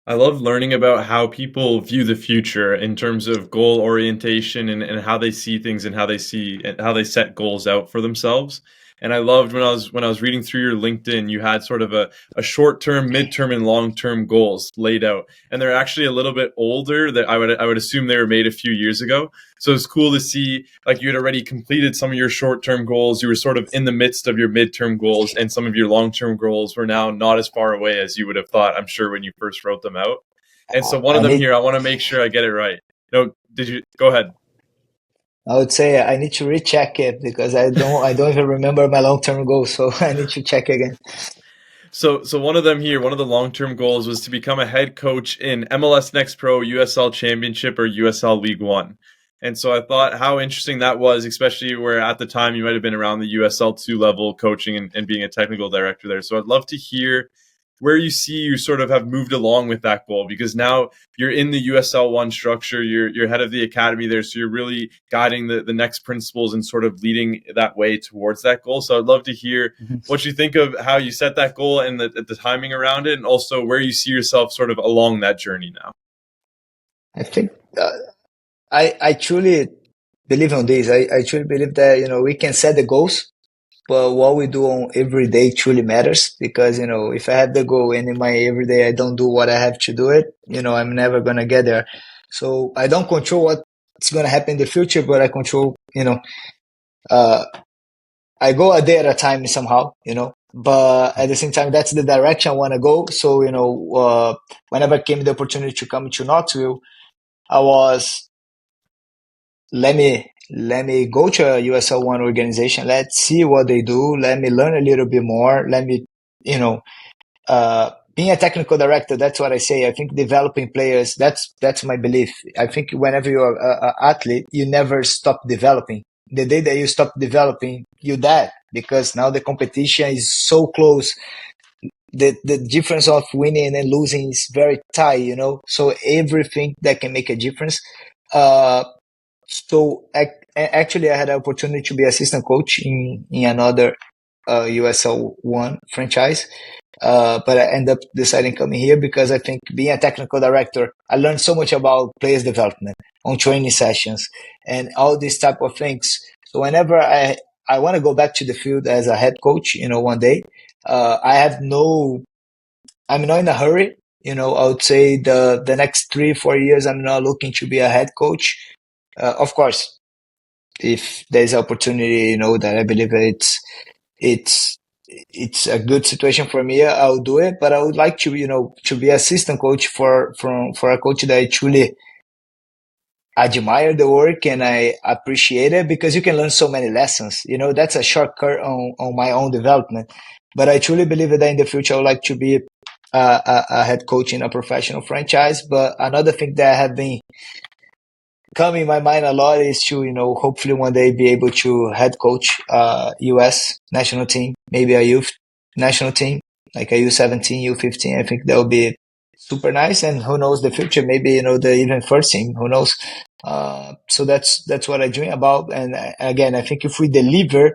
I love learning about how people view the future in terms of goal orientation and how they see things and how they set goals out for themselves. And I loved when I was reading through your LinkedIn, you had sort of a short term, midterm, and long term goals laid out. And they're actually a little bit older that I would assume they were made a few years ago. So it's cool to see like you had already completed some of your short term goals. You were sort of in the midst of your midterm goals, and some of your long term goals were now not as far away as you would have thought, I'm sure, when you first wrote them out. And so one of I them need, here, I want to make sure I get it right. No, did you go ahead? I would say I need to recheck it because I don't even remember my long term goals, so I need to check again. So one of them here, one of the long-term goals was to become a head coach in MLS Next Pro, USL Championship, or USL League One. And so I thought how interesting that was, especially where at the time you might have been around the USL 2 level coaching and being a technical director there. So I'd love to hear where you see you sort of have moved along with that goal, because now you're in the USL 1 structure, you're head of the academy there, so you're really guiding the next principles and sort of leading that way towards that goal. So I'd love to hear what you think of how you set that goal and the timing around it, and also where you see yourself sort of along that journey now. I think I truly believe on this. I truly believe that we can set the goals, but what we do on every day truly matters. Because if I have the goal and in my everyday I don't do what I have to do it, I'm never gonna get there. So I don't control what's gonna happen in the future, but I control. Uh, I go a day at a time somehow. But at the same time, that's the direction I want to go. So whenever came the opportunity to come to Knoxville, I was let me go to a USL One organization. Let's see what they do. Let me learn a little bit more. Let me, being a technical director, that's what I say. I think developing players, that's my belief. I think whenever you're an athlete, you never stop developing. The day that you stop developing, you die, because now the competition is so close. The difference of winning and losing is very tight, So everything that can make a difference. Uh, so actually, I had an opportunity to be assistant coach in another USL One franchise, but I ended up deciding coming here because I think being a technical director, I learned so much about players development on training sessions and all these type of things. So whenever I want to go back to the field as a head coach, one day, I have no, I'm not in a hurry. I would say the next 3 4 years, I'm not looking to be a head coach. Of course, if there's opportunity, that I believe it's it's a good situation for me, I'll do it. But I would like to, to be assistant coach for a coach that I truly admire the work and I appreciate it because you can learn so many lessons. That's a shortcut on my own development. But I truly believe that in the future I would like to be a head coach in a professional franchise. But another thing that I have been coming in my mind a lot is to, hopefully one day be able to head coach US national team, maybe a youth national team, like a U17, U15. I think that would be super nice. And who knows the future, maybe, the even first team, who knows? So that's what I dream about. And again, I think if we deliver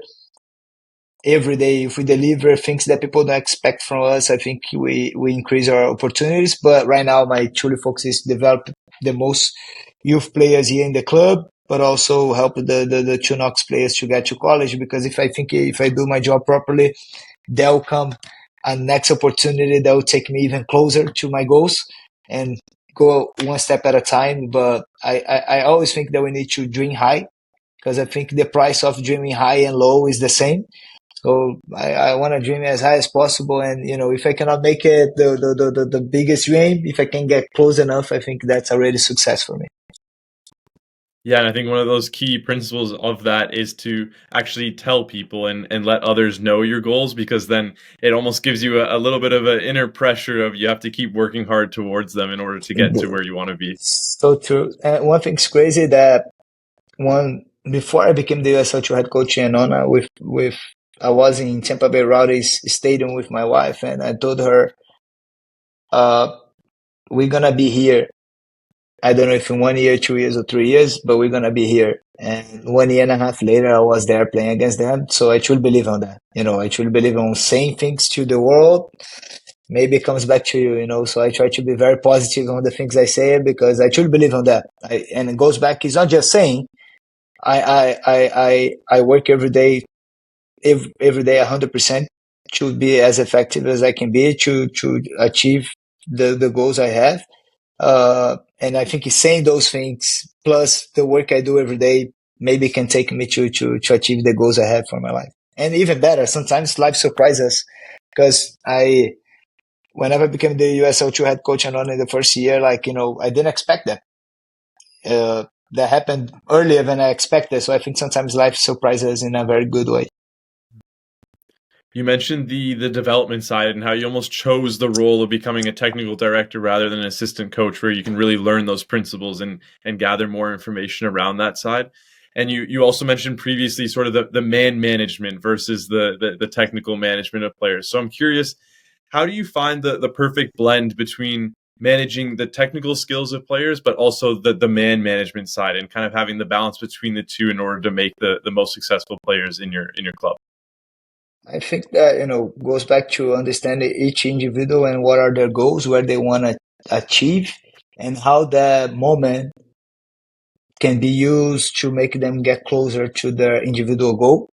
every day, if we deliver things that people don't expect from us, I think we increase our opportunities. But right now, my truly focus is develop the most youth players here in the club, but also help the two Knox players to get to college. Because if I do my job properly, there'll come a next opportunity that will take me even closer to my goals and go one step at a time. But I always think that we need to dream high because I think the price of dreaming high and low is the same. So I want to dream as high as possible. And, if I cannot make it the biggest dream, if I can get close enough, I think that's already success for me. Yeah, and I think one of those key principles of that is to actually tell people and let others know your goals, because then it almost gives you a little bit of an inner pressure of you have to keep working hard towards them in order to get to where you want to be. So true. And one thing's crazy that before I became the USL2 head coach in Nona with I was in Tampa Bay Rowdies Stadium with my wife, and I told her, we're gonna be here. I don't know if in 1 year, 2 years, or 3 years, but we're gonna be here. And 1 year and a half later, I was there playing against them. So I truly believe on that. I truly believe on saying things to the world. Maybe it comes back to you. So I try to be very positive on the things I say because I truly believe on that. And it goes back. It's not just saying. I work every day 100% to be as effective as I can be to achieve the goals I have. And I think saying those things plus the work I do every day maybe can take me to achieve the goals I have for my life. And even better, sometimes life surprises because whenever I became the USL2 head coach and on in the first year, I didn't expect that. That happened earlier than I expected. So I think sometimes life surprises in a very good way. You mentioned the development side and how you almost chose the role of becoming a technical director rather than an assistant coach, where you can really learn those principles and gather more information around that side. And you also mentioned previously sort of the man management versus the technical management of players. So I'm curious, how do you find the perfect blend between managing the technical skills of players, but also the man management side, and kind of having the balance between the two in order to make the most successful players in your club? I think that, goes back to understanding each individual and what are their goals, where they want to achieve, and how that moment can be used to make them get closer to their individual goal.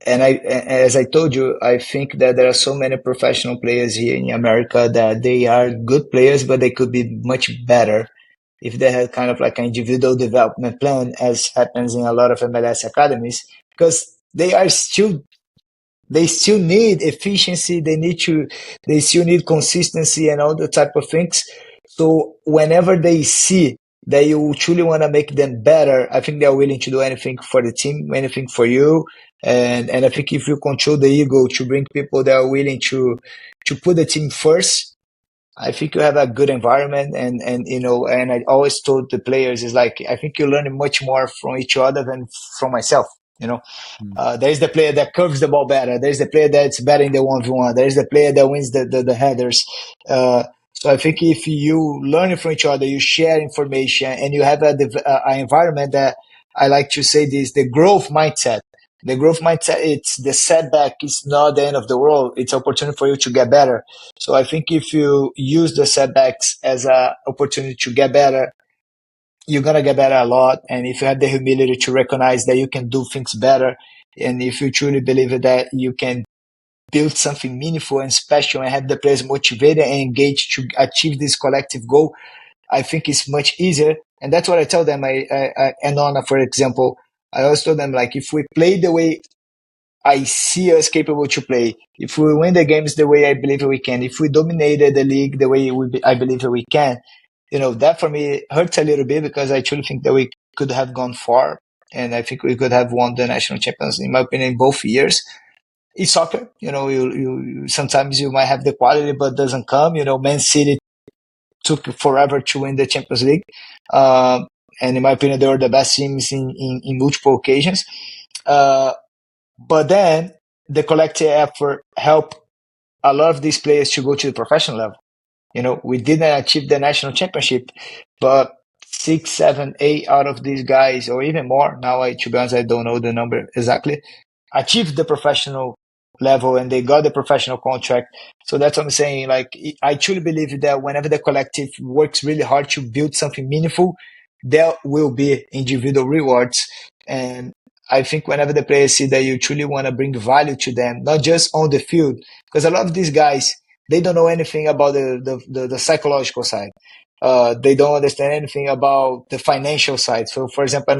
And as I told you, I think that there are so many professional players here in America that they are good players, but they could be much better if they had kind of like an individual development plan, as happens in a lot of MLS academies, because they still need efficiency. They still need consistency and all the type of things. So whenever they see that you truly want to make them better, I think they're willing to do anything for the team, anything for you. And I think if you control the ego to bring people that are willing to put the team first, I think you have a good environment. And I always told the players is like, I think you learn much more from each other than from myself. There's the player that curves the ball better. There's the player that's better in the 1v1. There's the player that wins the headers. So I think if you learn from each other, you share information, and you have an environment that I like to say this, the growth mindset. The growth mindset, it's the setback is not the end of the world. It's an opportunity for you to get better. So I think if you use the setbacks as an opportunity to get better, you're going to get better a lot. And if you have the humility to recognize that you can do things better, and if you truly believe that you can build something meaningful and special and have the players motivated and engaged to achieve this collective goal, I think it's much easier. And that's what I tell them. And on, for example, I always told them, like, if we play the way I see us capable to play, if we win the games the way I believe we can, if we dominated the league the way I believe we can, that for me hurts a little bit because I truly think that we could have gone far. And I think we could have won the national champions, in my opinion, in both years. It's soccer, you sometimes you might have the quality, but doesn't come. Man City took forever to win the Champions League. And in my opinion, they were the best teams in multiple occasions. But then the collective effort helped a lot of these players to go to the professional level. We didn't achieve the national championship, but 6, 7, 8 out of these guys, or even more, now to be honest, I don't know the number exactly, achieved the professional level and they got the professional contract. So that's what I'm saying. Like, I truly believe that whenever the collective works really hard to build something meaningful, there will be individual rewards. And I think whenever the players see that you truly want to bring value to them, not just on the field, because a lot of these guys, they don't know anything about the psychological side. They don't understand anything about the financial side. So, for example,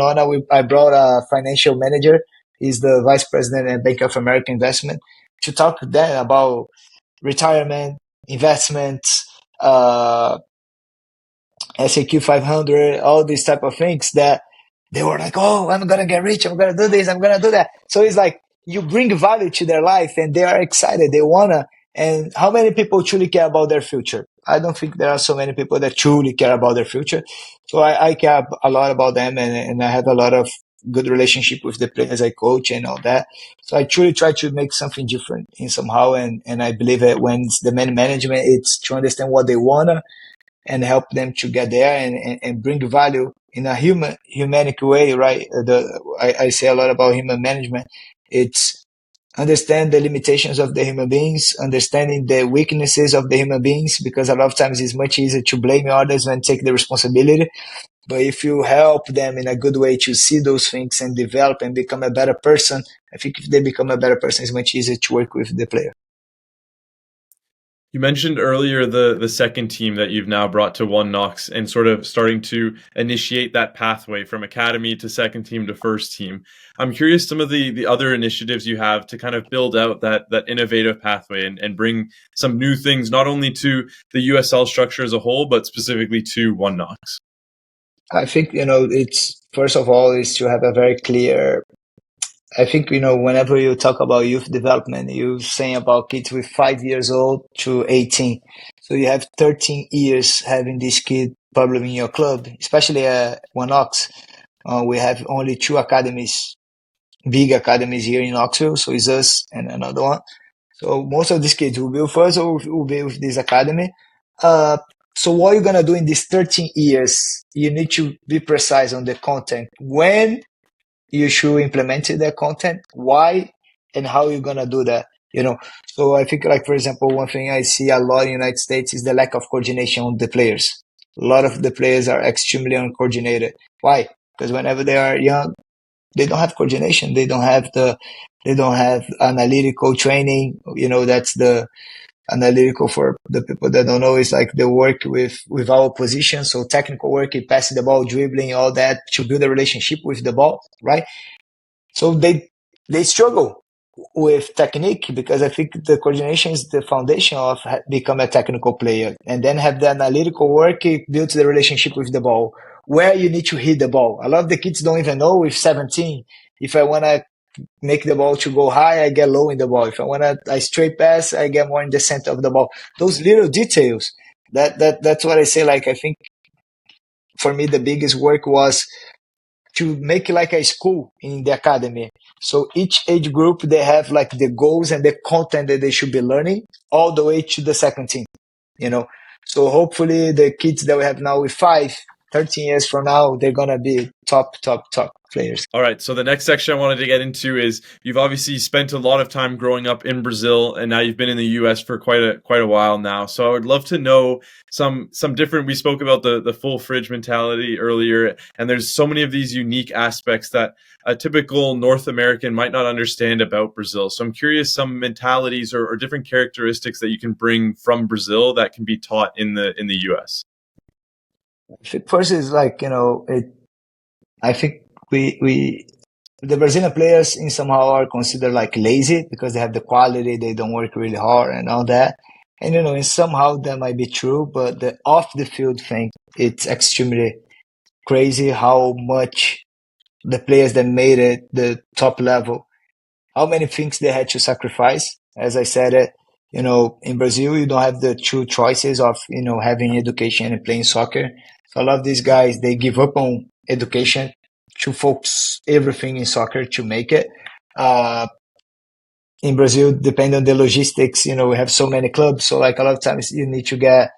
I brought a financial manager. He's the vice president at Bank of America Investment to talk to them about retirement, investments, SAQ 500, all these type of things that they were like, oh, I'm going to get rich. I'm going to do this. I'm going to do that. So it's like you bring value to their life and they are excited. They want to. And how many people truly care about their future? I don't think there are so many people that truly care about their future. So I care a lot about them, and I have a lot of good relationship with the players I coach and all that. So I truly try to make something different in somehow. And I believe that when it's the man management, it's to understand what they want to and help them to get there and bring value in a humanic way, right? I say a lot about human management. It's understand the limitations of the human beings, understanding the weaknesses of the human beings, because a lot of times it's much easier to blame others than take the responsibility. But if you help them in a good way to see those things and develop and become a better person, I think if they become a better person, it's much easier to work with the player. You mentioned earlier the second team that you've now brought to One Knox and sort of starting to initiate that pathway from academy to second team to first team. I'm curious some of the other initiatives you have to kind of build out that innovative pathway and bring some new things, not only to the USL structure as a whole, but specifically to One Knox. I think, it's first of all is to have a very clear. I think, whenever you talk about youth development, you're saying about kids with 5 years old to 18. So you have 13 years having this kid probably in your club, especially at One Knox. We have only 2 academies, big academies here in Knoxville. So it's us and another one. So most of these kids will be with us or will be with this academy. So what you're going to do in these 13 years, you need to be precise on the content. When you should implement that content, why, and how you're gonna do that. So I think, like, for example, one thing I see a lot in the United States is the lack of coordination with the players. A lot of the players are extremely uncoordinated. Why? Because whenever they are young, they don't have coordination. They don't have analytical training. That's the analytical, for the people that don't know, is like the work with our position. So technical work, passing the ball, dribbling, all that to build a relationship with the ball, right? So they struggle with technique because I think the coordination is the foundation of become a technical player, and then have the analytical work, it builds the relationship with the ball, where you need to hit the ball. A lot of the kids don't even know with 17. If I want to make the ball to go high, I get low in the ball. If I want a straight pass, I get more in the center of the ball. Those little details, that's what I say. Like, I think for me, the biggest work was to make like a school in the academy. So each age group, they have like the goals and the content that they should be learning all the way to the second team, So hopefully the kids that we have now with 13 years from now, they're going to be top players. All right. So the next section I wanted to get into is you've obviously spent a lot of time growing up in Brazil, and now you've been in the US for quite a while now. So I would love to know some different, we spoke about the full fridge mentality earlier, and there's so many of these unique aspects that a typical North American might not understand about Brazil. So I'm curious some mentalities or different characteristics that you can bring from Brazil that can be taught in the US. First is like, I think we the Brazilian players in somehow are considered like lazy because they have the quality, they don't work really hard and all that. And and somehow that might be true, but the off the field thing, it's extremely crazy how much the players that made it the top level, how many things they had to sacrifice. As I said, in Brazil, you don't have the two choices of, having education and playing soccer. So a lot of these guys, they give up on education to focus everything in soccer to make it. Uh, in Brazil, depending on the logistics, we have so many clubs. So like a lot of times you need to get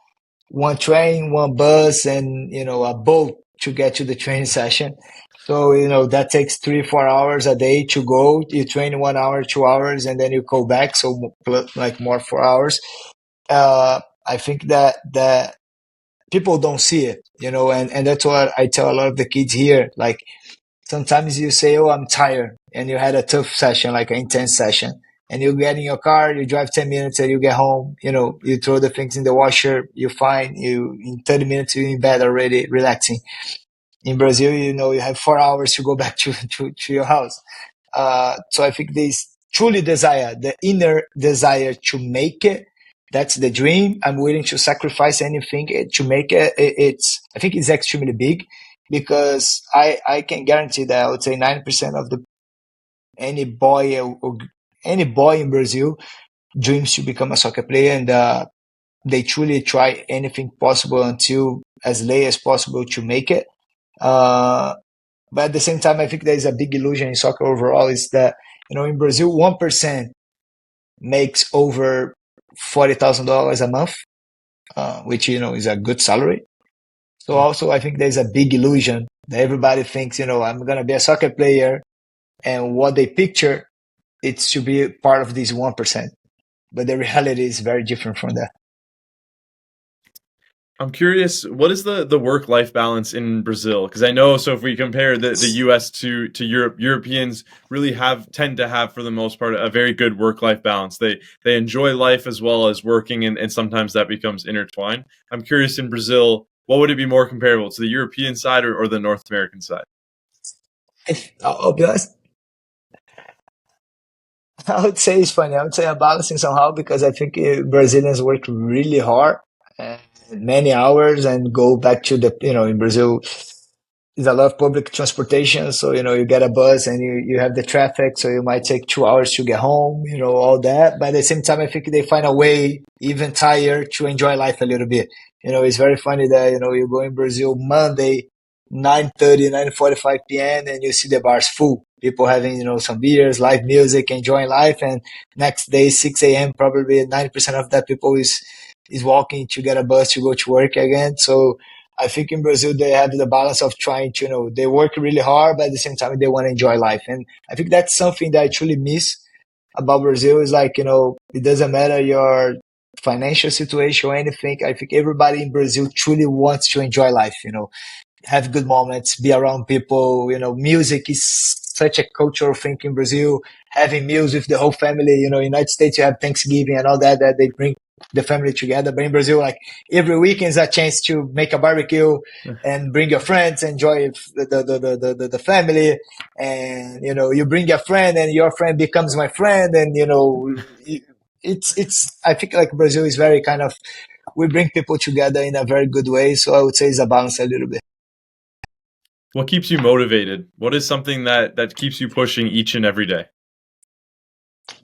one train, one bus, and a boat to get to the training session. So that takes 3-4 hours a day to go. You train 1 hour, 2 hours, and then you go back. So like more 4 hours. I think that people don't see it, and that's what I tell a lot of the kids here. Like sometimes you say, "Oh, I'm tired," and you had a tough session, like an intense session, and you get in your car, you drive 10 minutes, and you get home. You throw the things in the washer, you find you in 30 minutes you're in bed already, relaxing. In Brazil, you have 4 hours to go back to your house. So I think this truly desire, the inner desire to make it. That's the dream. I'm willing to sacrifice anything to make it. I think it's extremely big because I can guarantee that I would say 90% of the any boy or any boy in Brazil dreams to become a soccer player, and they truly try anything possible until as late as possible to make it. Uh, but at the same time, I think there is a big illusion in soccer overall is that in Brazil 1% makes over $40,000 a month, which is a good salary. So also I think there's a big illusion that everybody thinks I'm gonna be a soccer player, and what they picture it's to be part of this 1%. But the reality is very different from that. I'm curious, what is the work life balance in Brazil? Because I know, so if we compare the U.S. to Europe, Europeans really tend to have for the most part a very good work life balance. They enjoy life as well as working, and sometimes that becomes intertwined. I'm curious in Brazil, what would it be more comparable to the European side or the North American side? I'll be honest, I would say it's funny. I would say I'm balancing somehow because I think Brazilians work really hard, many hours, and go back to in Brazil, there's a lot of public transportation. So, you get a bus and you have the traffic. So you might take 2 hours to get home, all that. But at the same time, I think they find a way, even tired, to enjoy life a little bit. It's very funny that, you go in Brazil Monday, 9:30, 9:45 p.m. and you see the bars full. People having, some beers, live music, enjoying life. And next day, 6 a.m., probably 90% of that people is walking to get a bus to go to work again. So, I think in Brazil they have the balance of trying to, they work really hard, but at the same time they want to enjoy life. And I think that's something that I truly miss about Brazil is like, it doesn't matter your financial situation or anything. I think everybody in Brazil truly wants to enjoy life, have good moments, be around people. Music is such a cultural thing in Brazil. Having meals with the whole family. United States you have Thanksgiving and all that they bring the family together. But in Brazil, like every weekend is a chance to make a barbecue and bring your friends, enjoy the family, and you bring your friend, and your friend becomes my friend, and it's. I think like Brazil is very kind of we bring people together in a very good way. So I would say it's a balance a little bit. What keeps you motivated? What is something that keeps you pushing each and every day?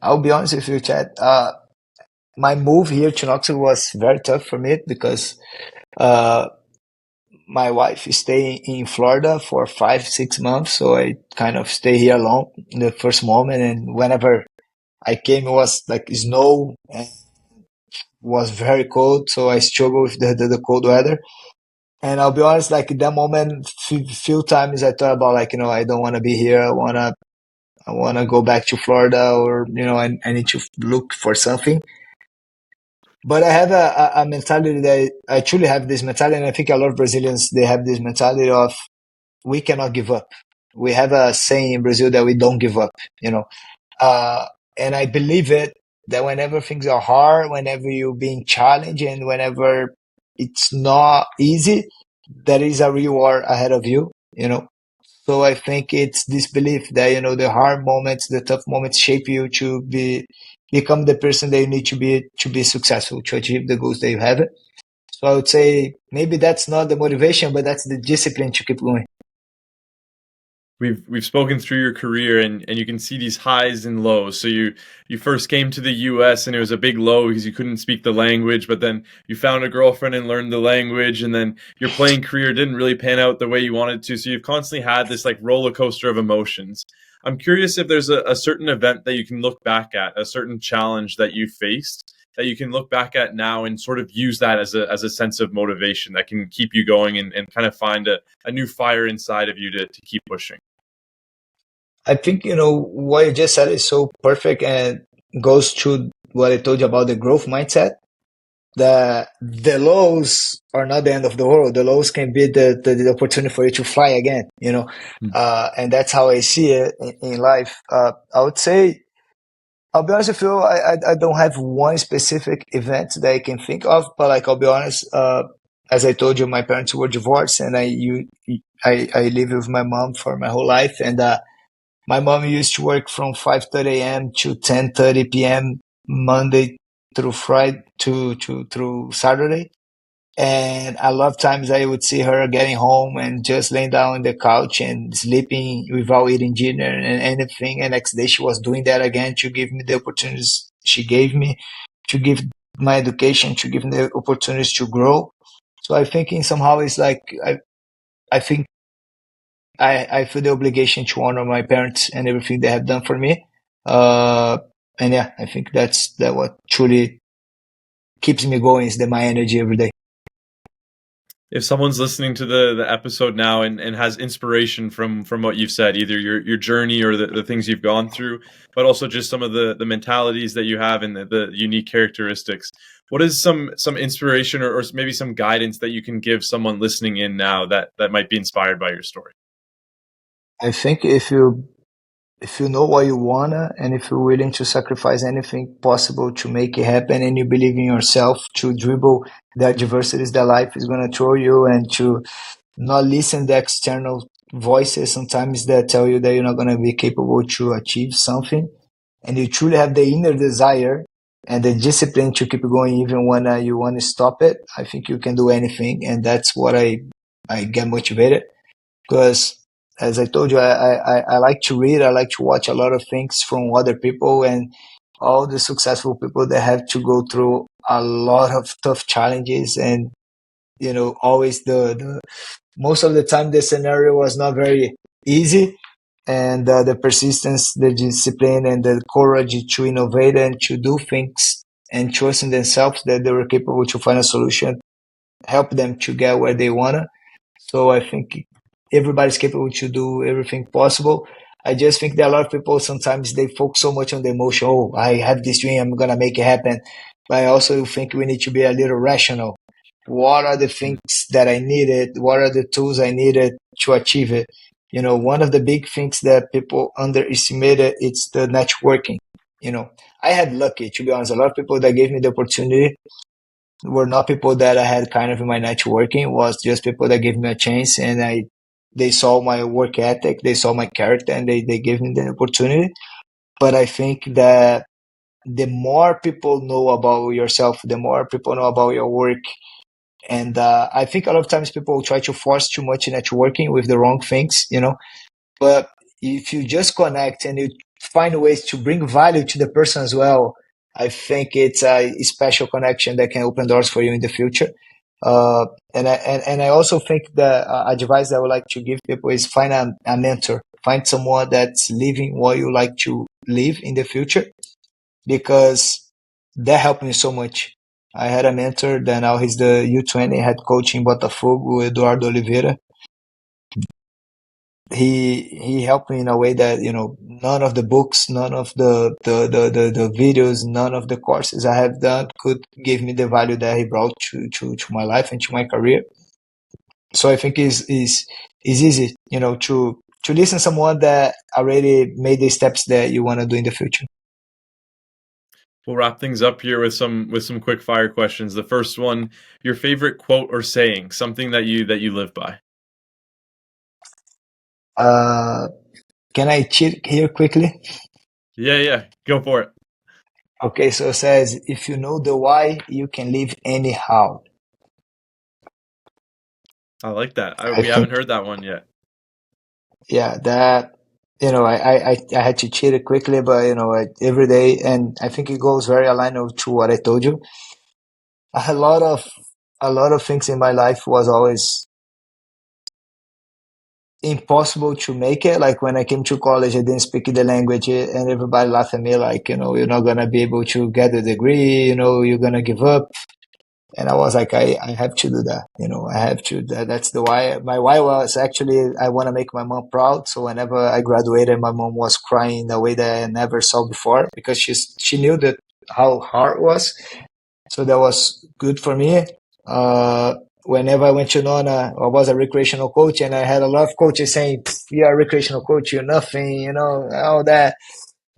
I'll be honest with you, Chad. My move here to Knoxville was very tough for me because uh, my wife is staying in Florida for 5-6 months, so I kind of stay here alone in the first moment. And whenever I came, it was like snow and was very cold, so I struggled with the cold weather. And I'll be honest, like in that moment, few times I thought about like I don't want to be here. I wanna go back to Florida, or I need to look for something. But I have a mentality that I truly have this mentality, and I think a lot of Brazilians they have this mentality of we cannot give up. We have a saying in Brazil that we don't give up, uh, and I believe it that whenever things are hard, whenever you're being challenged, and whenever it's not easy, there is a reward ahead of you. So I think it's this belief that the hard moments, the tough moments shape you to be become the person that you need to be successful, to achieve the goals that you have. So I would say maybe that's not the motivation, but that's the discipline to keep going. We've spoken through your career, and you can see these highs and lows. So you first came to the US and it was a big low because you couldn't speak the language, but then you found a girlfriend and learned the language, and then your playing career didn't really pan out the way you wanted to. So you've constantly had this like roller coaster of emotions. I'm curious if there's a certain event that you can look back at, a certain challenge that you faced that you can look back at now and sort of use that as a sense of motivation that can keep you going and kind of find a new fire inside of you to keep pushing. I think, what you just said is so perfect and goes to what I told you about the growth mindset. The lows are not the end of the world. The lows can be the opportunity for you to fly again, and that's how I see it in life. I would say, I'll be honest with you, I don't have one specific event that I can think of, but like, I'll be honest, as I told you, my parents were divorced and I live with my mom for my whole life. And, my mom used to work from 5:30 a.m. to 10:30 p.m. Monday through Friday through Saturday. And a lot of times I would see her getting home and just laying down on the couch and sleeping without eating dinner and anything. And next day she was doing that again to give me the opportunities she gave me, to give my education, to give me the opportunities to grow. So I think in somehow it's like I think I feel the obligation to honor my parents and everything they have done for me. Uh, and yeah, I think that what truly keeps me going is my energy every day. If someone's listening to the episode now and has inspiration from what you've said, either your journey or the things you've gone through, but also just some of the mentalities that you have and the unique characteristics, what is some inspiration or maybe some guidance that you can give someone listening in now that might be inspired by your story? I think if you know what you wanna and if you're willing to sacrifice anything possible to make it happen and you believe in yourself to dribble the adversities that life is gonna throw you and to not listen to external voices sometimes that tell you that you're not gonna be capable to achieve something, and you truly have the inner desire and the discipline to keep going even when you want to stop it, I think you can do anything, and that's what I get motivated because, as I told you, I like to read. I like to watch a lot of things from other people and all the successful people that have to go through a lot of tough challenges. And, always the most of the time the scenario was not very easy. And the persistence, the discipline, and the courage to innovate and to do things and trust in themselves that they were capable to find a solution, help them to get where they wanna. So I think everybody's capable to do everything possible. I just think that a lot of people sometimes they focus so much on the emotion. Oh, I have this dream, I'm gonna make it happen. But I also think we need to be a little rational. What are the things that I needed? What are the tools I needed to achieve it? One of the big things that people underestimated it's the networking. I had lucky, to be honest. A lot of people that gave me the opportunity were not people that I had kind of in my networking. It was just people that gave me a chance, and they saw my work ethic, they saw my character, and they gave me the opportunity. But I think that the more people know about yourself, the more people know about your work. And I think a lot of times people try to force too much networking with the wrong things. But if you just connect and you find ways to bring value to the person as well, I think it's a special connection that can open doors for you in the future. And I also think the advice that I would like to give people is find a mentor, find someone that's living what you like to live in the future, because that helped me so much. I had a mentor that now he's the U20 head coach in Botafogo, Eduardo Oliveira. He helped me in a way that none of the books, none of the videos, none of the courses I have done could give me the value that he brought to my life and to my career. So I think is easy, to listen to someone that already made the steps that you want to do in the future. We'll wrap things up here with some quick fire questions. The first one, your favorite quote or saying, something that you live by. Uh, can I cheat here quickly? Yeah, go for it. Okay, so it says, if you know the why, you can live anyhow. I like that. I We haven't think, heard that one yet. yeah, that, I had to cheat it quickly, but, every day, and I think it goes very aligned to what I told you. A lot of, a lot of things in my life was always impossible to make it. Like when I came to college, I didn't speak the language, and everybody laughed at me like, you're not gonna be able to get a degree, you're gonna give up. And I was like, I have to do that. I have to. That's the why. My why was actually I want to make my mom proud. So whenever I graduated, my mom was crying in a way that I never saw before because she knew that how hard it was. So that was good for me. Whenever I went to Nona, I was a recreational coach, and I had a lot of coaches saying, "You're a recreational coach, you're nothing," all that.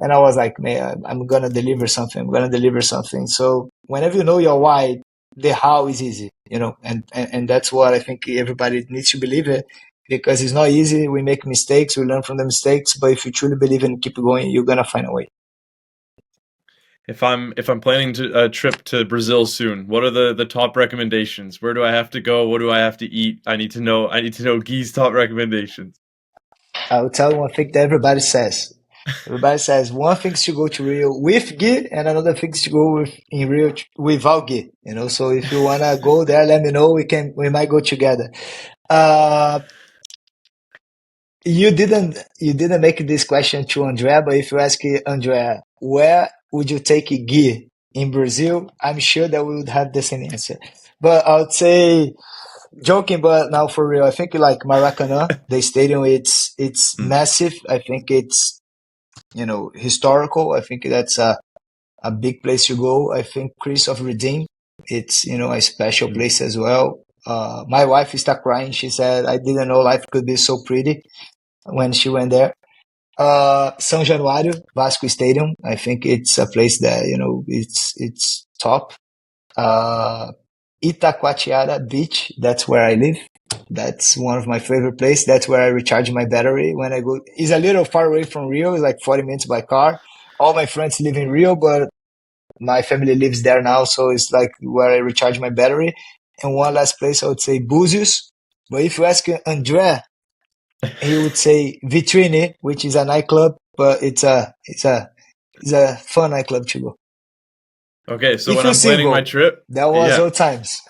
And I was like, man, I'm gonna deliver something. I'm gonna deliver something. So whenever you know your why, the how is easy, and that's what I think everybody needs to believe it because it's not easy. We make mistakes, we learn from the mistakes, but if you truly believe and keep going, you're gonna find a way. If I'm planning a trip to Brazil soon, what are the top recommendations? Where do I have to go? What do I have to eat? I need to know Guy's top recommendations. I will tell you one thing that everybody says. Everybody says one thing is to go to Rio with Gui and another thing is to go in Rio without Gui. So if you wanna go there, let me know. We might go together. Uh, you didn't make this question to Andrea, but if you ask Andrea, where would you take Gui in Brazil? I'm sure that we would have the same answer. But I would say joking, but now for real, I think like Maracanã, the stadium, it's Mm, massive. I think it's historical. I think that's a big place to go. I think Chris of Redeem, it's a special mm. place as well. My wife started crying. She said, "I didn't know life could be so pretty" when she went there. São Januário, Vasco Stadium. I think it's a place that it's top. Uh, Itacoatiara Beach. That's where I live. That's one of my favorite places. That's where I recharge my battery when I go. It's a little far away from Rio. It's like 40 minutes by car. All my friends live in Rio, but my family lives there now, so it's like where I recharge my battery. And one last place, I would say Búzios. But if you ask André, he would say Vitrine, which is a nightclub, but it's a fun nightclub to go. Okay, so If when you're I'm planning my single, trip, that was yeah. old times.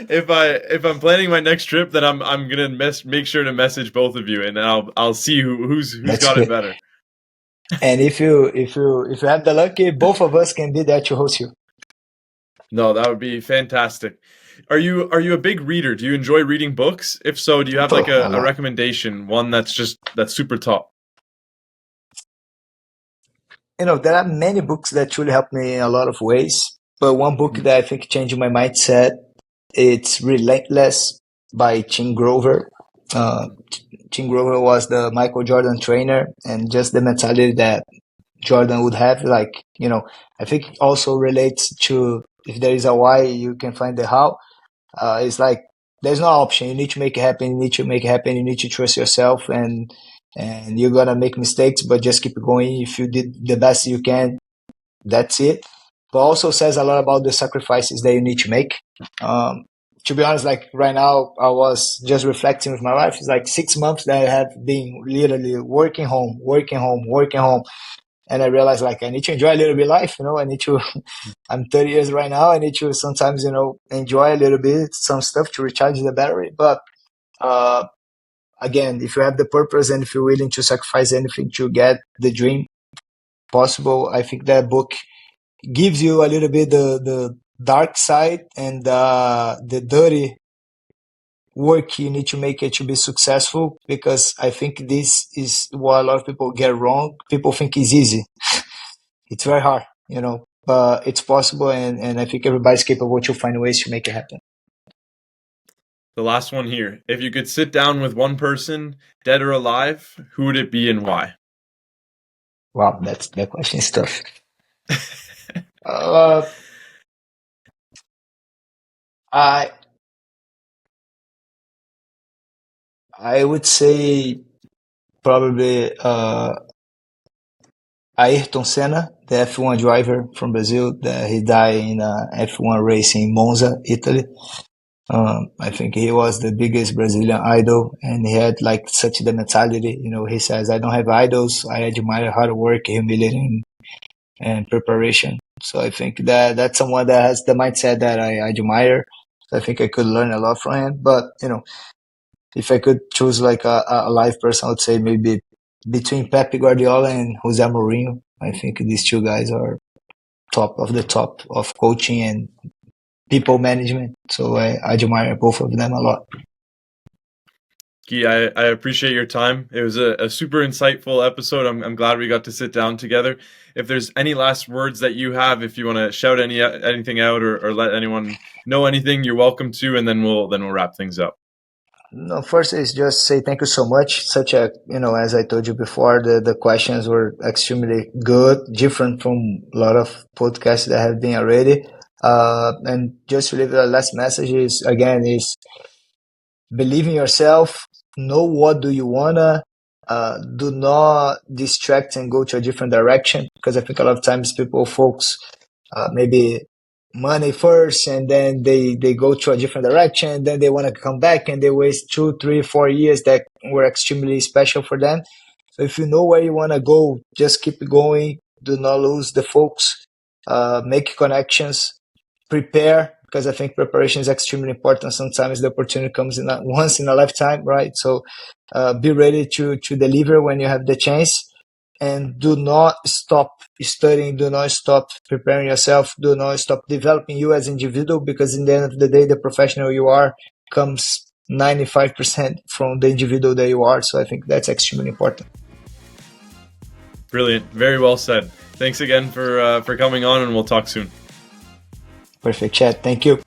If I'm planning my next trip, then I'm gonna make sure to message both of you, and I'll see who's That's got it good. better. And if you have the lucky, both of us can be there to host you. No, that would be fantastic. Are you a big reader? Do you enjoy reading books? If so, do you have like Oh, a a lot. recommendation, one that's super top? There are many books that truly help me in a lot of ways. But one book Mm, that I think changed my mindset, it's Relentless by Tim Grover. Uh, Tim Grover was the Michael Jordan trainer, and just the mentality that Jordan would have, like, I think it also relates to if there is a why, you can find the how. It's like there's no option. You need to make it happen. You need to make it happen. You need to trust yourself, and you're gonna make mistakes, but just keep going. If you did the best you can, that's it. But also says a lot about the sacrifices that you need to make. Um, to be honest, like right now, I was just reflecting with my wife. It's like 6 months that I have been literally working home, working home, working home. And I realized like I need to enjoy a little bit life, I need to, I'm 30 years right now. I need to sometimes, enjoy a little bit, some stuff to recharge the battery. But, uh, again, if you have the purpose and if you're willing to sacrifice anything to get the dream possible, I think that book gives you a little bit the dark side and the dirty work you need to make it to be successful, because I think this is what a lot of people get wrong. People think it's easy. It's very hard, but it's possible, and I think everybody's capable to find ways to make it happen. the last one here. If you could sit down with one person, dead or alive, who would it be and why? Wow, that question is tough. Uh, I I would say probably Ayrton Senna, the F1 driver from Brazil. He died in a F1 race in Monza, Italy. I think he was the biggest Brazilian idol, and he had like such the mentality. He says, "I don't have idols. I admire hard work, humility, and preparation." So I think that's someone that has the mindset that I admire. So I think I could learn a lot from him. But if I could choose like a live person, I would say maybe between Pep Guardiola and Jose Mourinho. I think these two guys are top of the top of coaching and people management. So I admire both of them a lot. Guy, I appreciate your time. It was a super insightful episode. I'm glad we got to sit down together. If there's any last words that you have, if you want to shout anything out or let anyone know anything, you're welcome to, and then we'll wrap things up. No, first is just say thank you so much. Such a, as I told you before, the questions were extremely good, different from a lot of podcasts that have been already. And just to leave the last message is, again, is believe in yourself, know what do you wanna, do not distract and go to a different direction, because I think a lot of times people focus maybe money first, and then they go to a different direction, then they want to come back and they waste 2, 3, 4 years that were extremely special for them. So if you know where you want to go, just keep going, do not lose the focus, make connections, prepare, because I think preparation is extremely important. Sometimes the opportunity comes once in a lifetime, right? So be ready to deliver when you have the chance. And do not stop studying, do not stop preparing yourself, do not stop developing you as an individual, because in the end of the day, the professional you are comes 95% from the individual that you are. So I think that's extremely important. Brilliant. Very well said. Thanks again for coming on, and we'll talk soon. Perfect, Chad. Thank you.